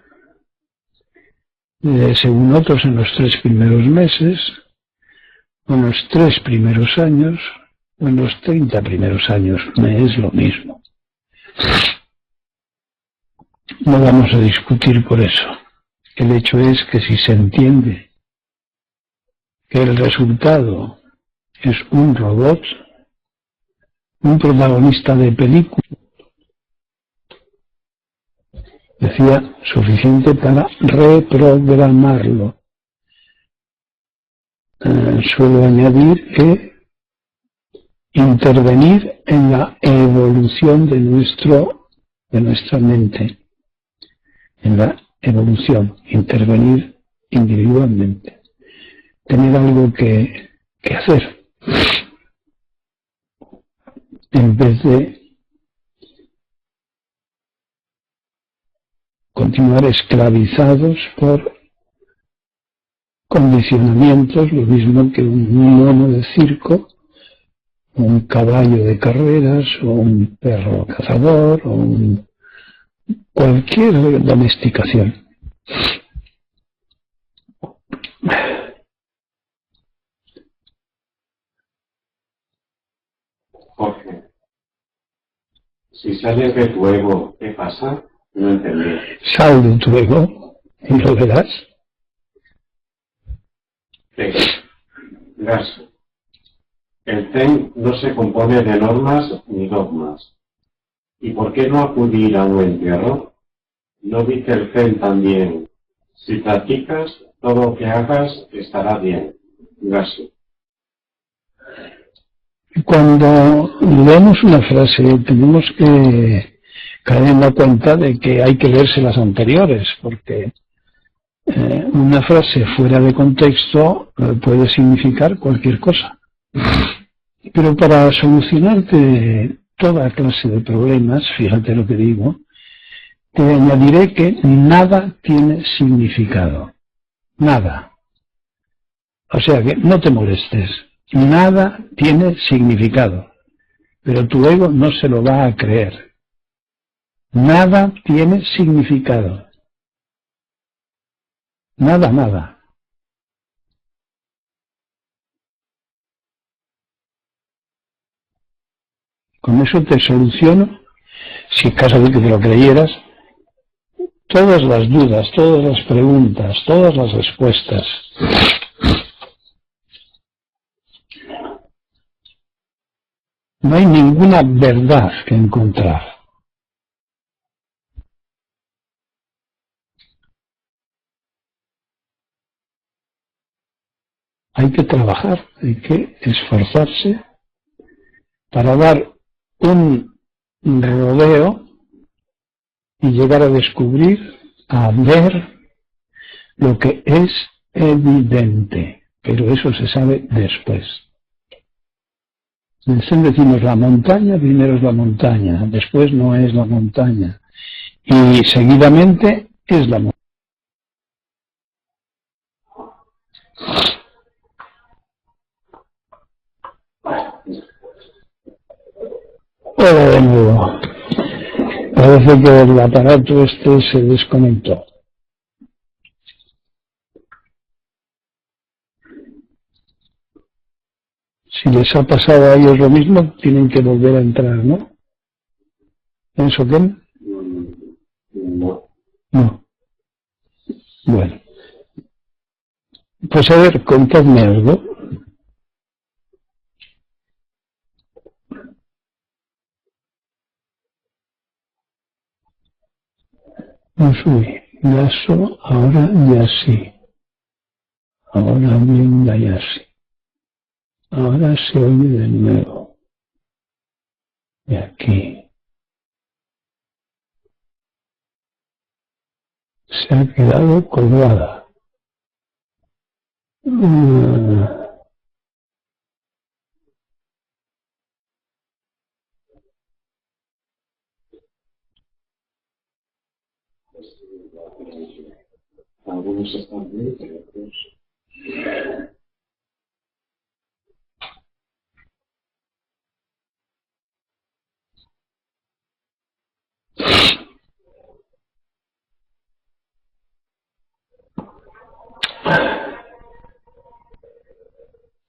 según otros en los 3 primeros meses, o en los 3 primeros años, o en los 30 primeros años, me es lo mismo. No vamos a discutir por eso. El hecho es que si se entiende que el resultado es un robot, un protagonista de película, decía, suficiente para reprogramarlo. Suelo añadir que intervenir en la evolución de nuestra mente, en la evolución, intervenir individualmente, tener algo que hacer, en vez de continuar esclavizados por condicionamientos, lo mismo que un mono de circo, o un caballo de carreras, o un perro cazador, o cualquier domesticación. Jorge, si sales de tu ego, ¿qué pasa? No entendí. Sal de tu ego y lo verás. Verso. El Zen no se compone de normas ni dogmas. ¿Y por qué no acudir a un entierro? ¿No dice el Zen también? Si practicas, todo lo que hagas estará bien. Verso. Cuando leemos una frase tenemos que caer en la cuenta de que hay que leerse las anteriores, porque una frase fuera de contexto puede significar cualquier cosa. Pero para solucionarte toda clase de problemas, fíjate lo que digo, te añadiré que nada tiene significado. Nada. O sea que no te molestes. Nada tiene significado. Pero tu ego no se lo va a creer. Nada tiene significado. Nada, nada. Con eso te soluciono, si en caso de que te lo creyeras, todas las dudas, todas las preguntas, todas las respuestas. No hay ninguna verdad que encontrar. Hay que trabajar, hay que esforzarse para dar un rodeo y llegar a descubrir, a ver lo que es evidente. Pero eso se sabe después. En Zen decimos la montaña, primero es la montaña, después no es la montaña. Y seguidamente es la montaña. Hola de nuevo. Parece que el aparato este se desconectó. Si les ha pasado a ellos lo mismo, tienen que volver a entrar, ¿no? ¿Pienso que no? No. No. Bueno. Pues a ver, contadme algo. No soy gaso, ahora ya sí. Ahora bien, ya sí. Ahora se oye de nuevo. Y aquí. Se ha quedado colgada. Algunos están bien, pero otros...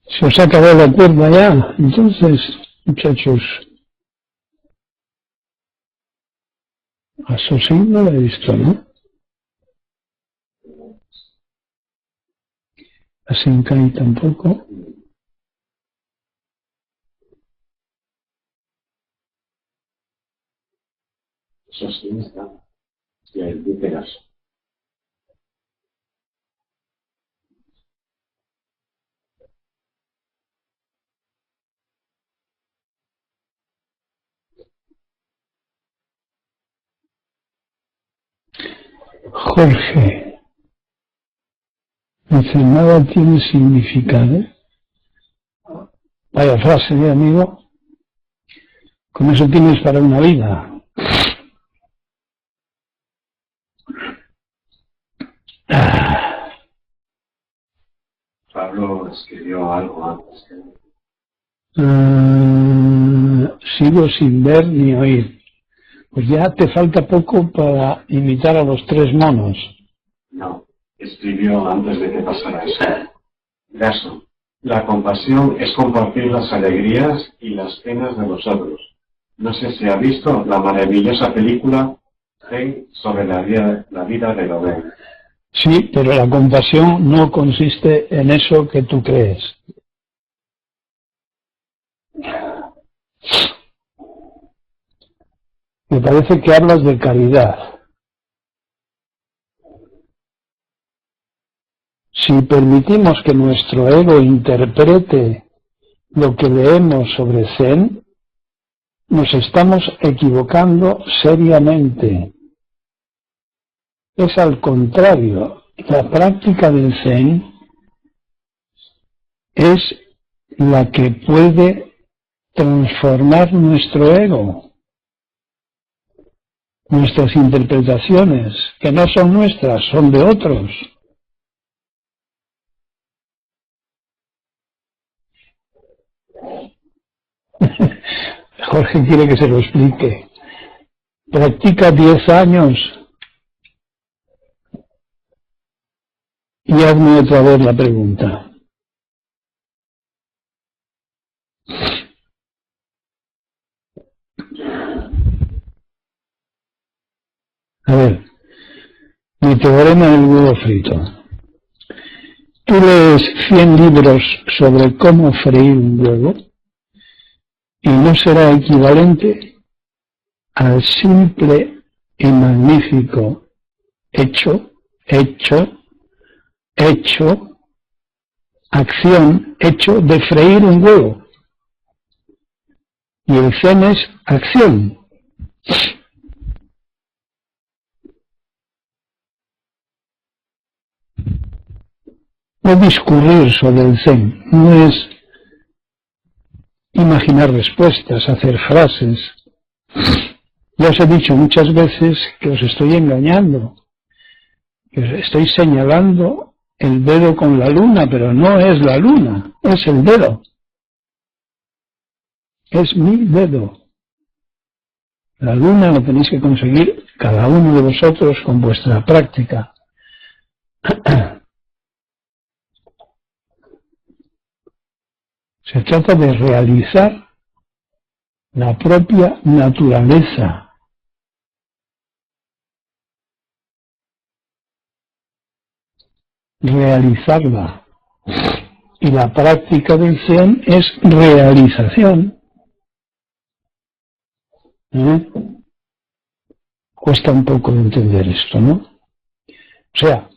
Se os ha acabado la cuerda ya. Entonces, muchachos, a Sosín no la he visto, ¿no? A Senkai tampoco. Eso sí está. Y el Víteras. Jorge, dice, nada tiene significado. Vaya frase, amigo. Con eso tienes para una vida. Pablo escribió algo antes que... Sigo sin ver ni oír. Pues ya te falta poco para imitar a los tres monos. No, escribió antes de que pasara eso. Gaso. La compasión es compartir las alegrías y las penas de los otros. No sé si ha visto la maravillosa película Zen sobre la vida de Gauguin. Sí, pero la compasión no consiste en eso que tú crees. Me parece que hablas de caridad. Si permitimos que nuestro ego interprete lo que leemos sobre Zen, nos estamos equivocando seriamente. Es al contrario, la práctica del Zen es la que puede transformar nuestro ego, nuestras interpretaciones, que no son nuestras, son de otros. Jorge quiere que se lo explique. Practica 10 años y hazme otra vez la pregunta. A ver, mi teorema del huevo frito. Tú lees 100 libros sobre cómo freír un huevo y no será equivalente al simple y magnífico hecho, acción, hecho de freír un huevo. Y el Zen es acción. No discurrir sobre el Zen, no es imaginar respuestas, hacer frases. Ya os he dicho muchas veces que os estoy engañando, que os estoy señalando el dedo con la luna, pero no es la luna, es el dedo. Es mi dedo. La luna lo tenéis que conseguir cada uno de vosotros con vuestra práctica. Se trata de realizar la propia naturaleza. Realizarla. Y la práctica del Zen es realización. Cuesta un poco entender esto, ¿no? O sea,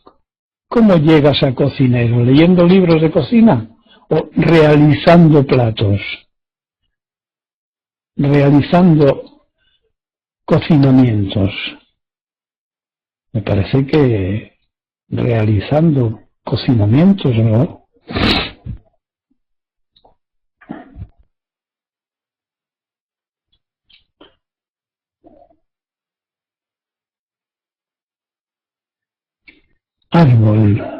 ¿cómo llegas a cocinero? ¿Leyendo libros de cocina? ¿O realizando platos? Realizando cocinamientos. Me parece que realizando cocinamientos, ¿no? Árbol.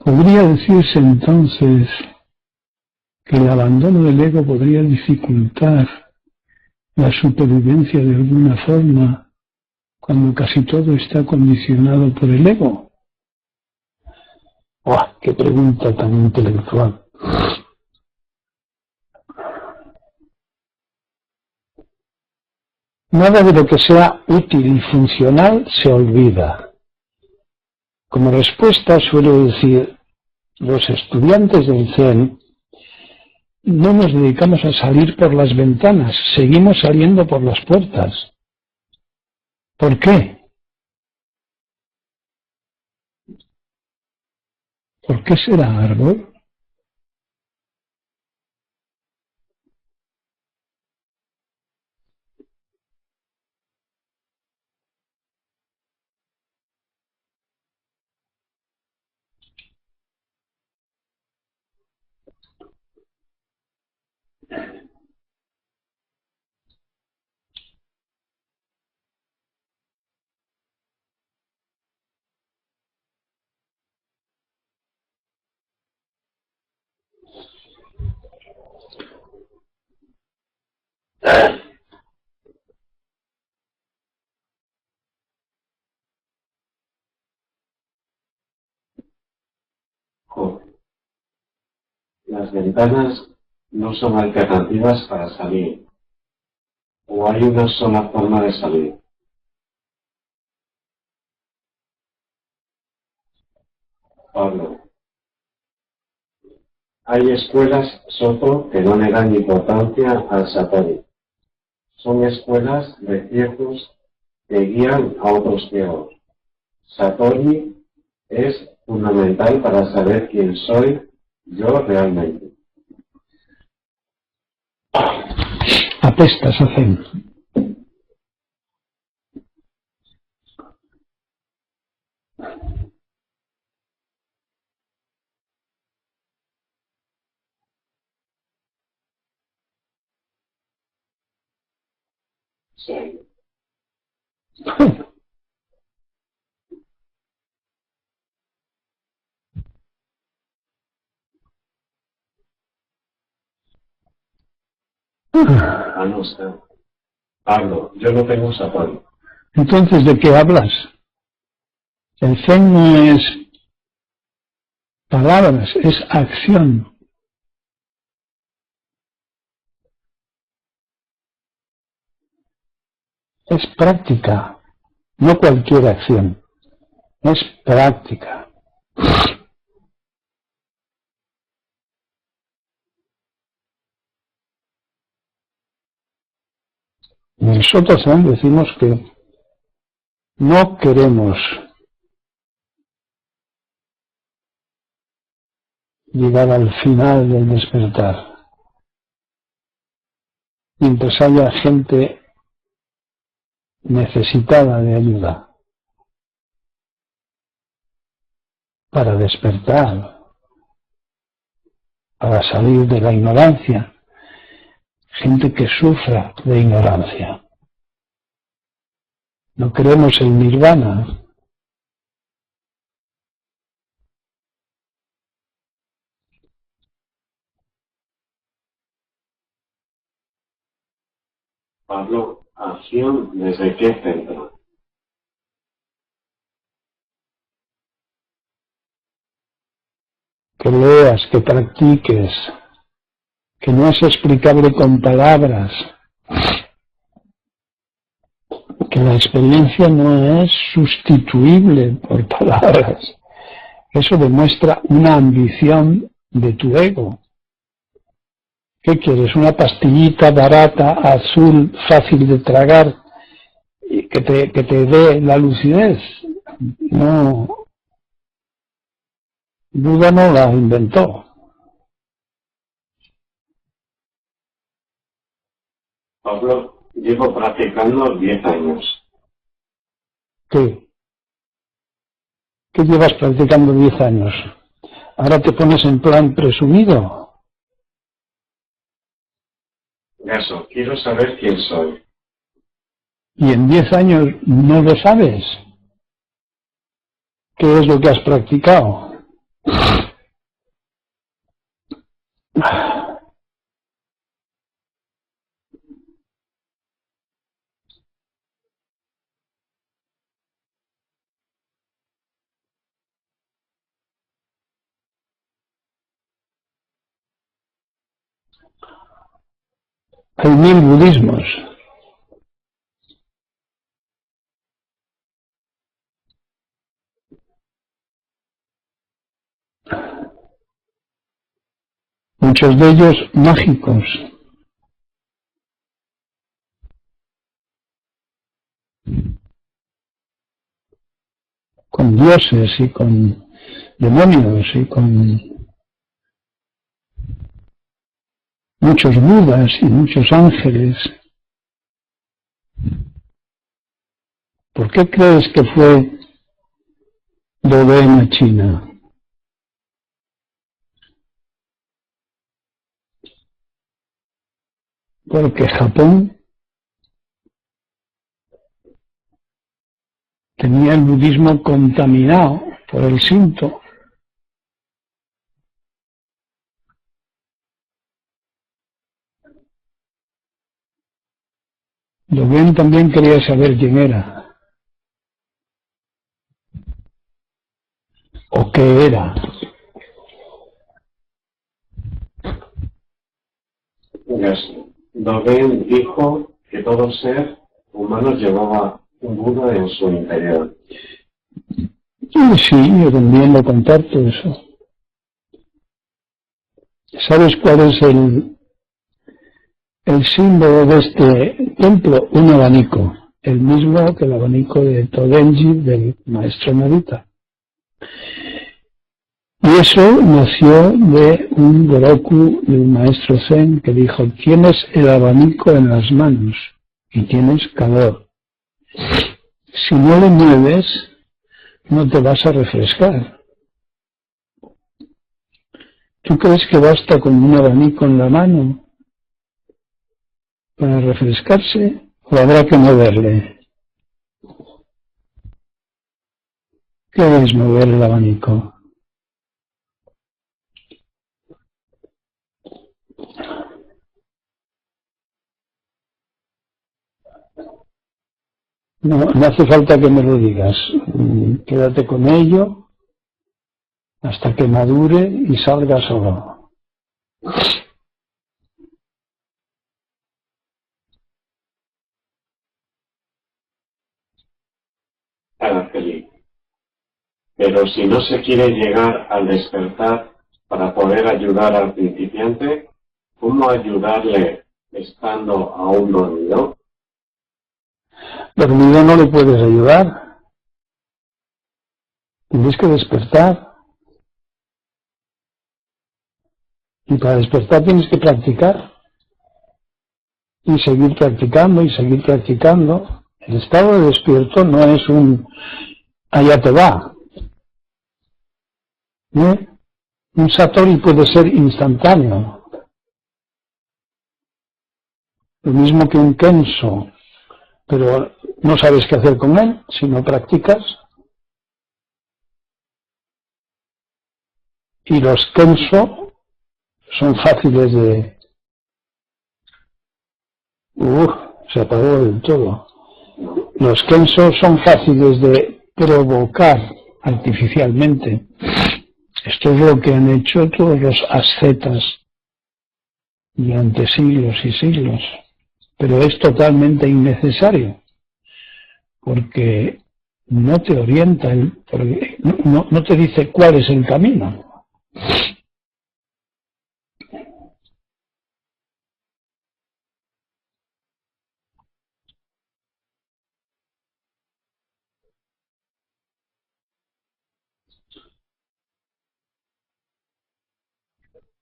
¿Podría decirse entonces que el abandono del ego podría dificultar la supervivencia de alguna forma cuando casi todo está condicionado por el ego? ¡Buah! ¡Qué pregunta tan intelectual! Nada de lo que sea útil y funcional se olvida. Como respuesta suelo decir, los estudiantes del Zen no nos dedicamos a salir por las ventanas, seguimos saliendo por las puertas. ¿Por qué? ¿Por qué será árbol? Las ventanas no son alternativas para salir, o hay una sola forma de salir. Pablo. Hay escuelas, Soto, que no le dan importancia al Satori. Son escuelas de ciegos que guían a otros ciegos. Satori es fundamental para saber quién soy yo realmente. protestas a Zen. Sí. Ah, no sé. Pablo, yo no tengo zapato. Entonces, ¿de qué hablas? El Zen no es palabras, es acción. Es práctica, no cualquier acción. Es práctica. En el Soto Zen decimos que no queremos llegar al final del despertar. Mientras haya gente necesitada de ayuda para despertar, para salir de la ignorancia, gente que sufra de ignorancia. No queremos el nirvana. Pablo, acción desde qué centro. Que leas, que practiques, que no es explicable con palabras, que la experiencia no es sustituible por palabras. Eso demuestra una ambición de tu ego. ¿Qué quieres? ¿Una pastillita barata, azul, fácil de tragar, y que te dé la lucidez? No, Buda no la inventó. Pablo, llevo practicando 10 años. ¿Qué? ¿Qué llevas practicando 10 años? ¿Ahora te pones en plan presumido? Eso, quiero saber quién soy. ¿Y en 10 años no lo sabes? ¿Qué es lo que has practicado? Hay 1000 budismos. Muchos de ellos mágicos. Con dioses y con demonios y con muchos budas y muchos ángeles. ¿Por qué crees que fue Dodema China? Porque Japón tenía el budismo contaminado por el Shinto. Dogen también quería saber quién era, o qué era. Eso. Dogen dijo que todo ser humano llevaba un Buda en su interior. Y sí, yo también lo comparto eso. ¿Sabes cuál es el símbolo de este templo? Un abanico, el mismo que el abanico de Todenji del maestro Narita. Y eso nació de un Goroku, de un maestro Zen, que dijo, tienes el abanico en las manos y tienes calor. Si no lo mueves, no te vas a refrescar. ¿Tú crees que basta con un abanico en la mano para refrescarse o habrá que moverle? ¿Qué es mover el abanico? No hace falta que me lo digas. Quédate con ello hasta que madure y salga solo. Araceli. Pero si no se quiere llegar al despertar para poder ayudar al principiante, ¿cómo ayudarle estando aún dormido? Dormido no le puedes ayudar. Tienes que despertar. Y para despertar tienes que practicar. Y seguir practicando y seguir practicando. El estado de despierto no es un allá te va. ¿Eh? Un satori puede ser instantáneo. Lo mismo que un kenso. Pero no sabes qué hacer con él si no practicas. Y los kenso son fáciles de... se apagó del todo. Los kenso son fáciles de provocar artificialmente. Esto es lo que han hecho todos los ascetas durante siglos y siglos. Pero es totalmente innecesario, porque no te orienta, porque no te dice cuál es el camino.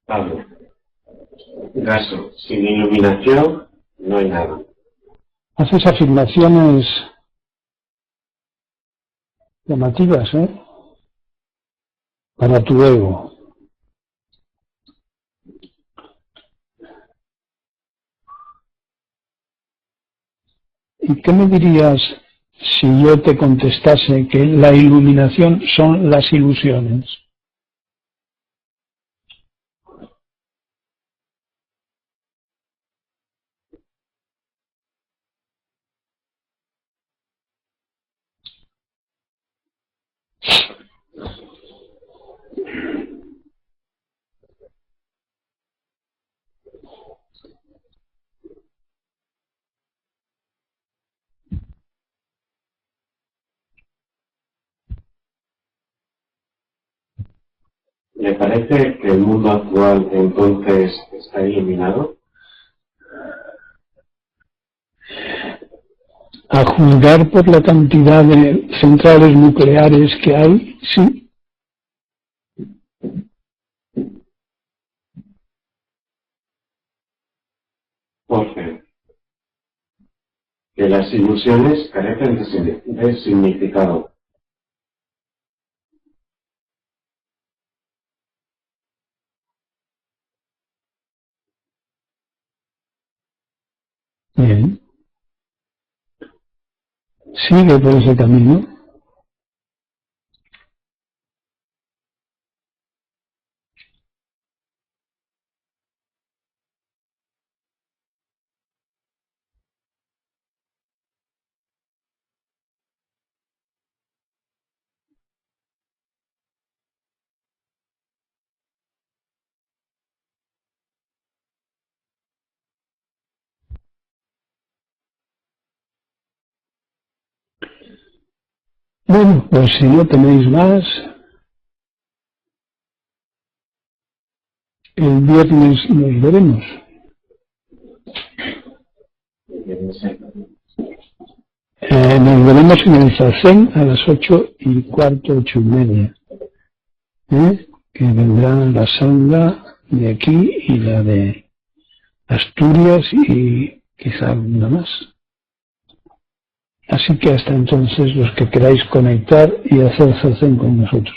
Pablo. Gaso. Sin iluminación no hay nada. Haces afirmaciones llamativas, para tu ego. ¿Y qué me dirías si yo te contestase que la iluminación son las ilusiones? ¿Le parece que el mundo actual entonces está iluminado? A juzgar por la cantidad de centrales nucleares que hay, sí. Jorge, que las ilusiones carecen de significado. Bien. Sigue por ese camino. Bueno, pues si no tenéis más, el viernes nos veremos. Nos veremos en el Zazen a las 8:15, 8:30. que vendrán la sanga de aquí y la de Asturias y quizá alguna más. Así que hasta entonces, los que queráis conectar y hacer zazen con nosotros.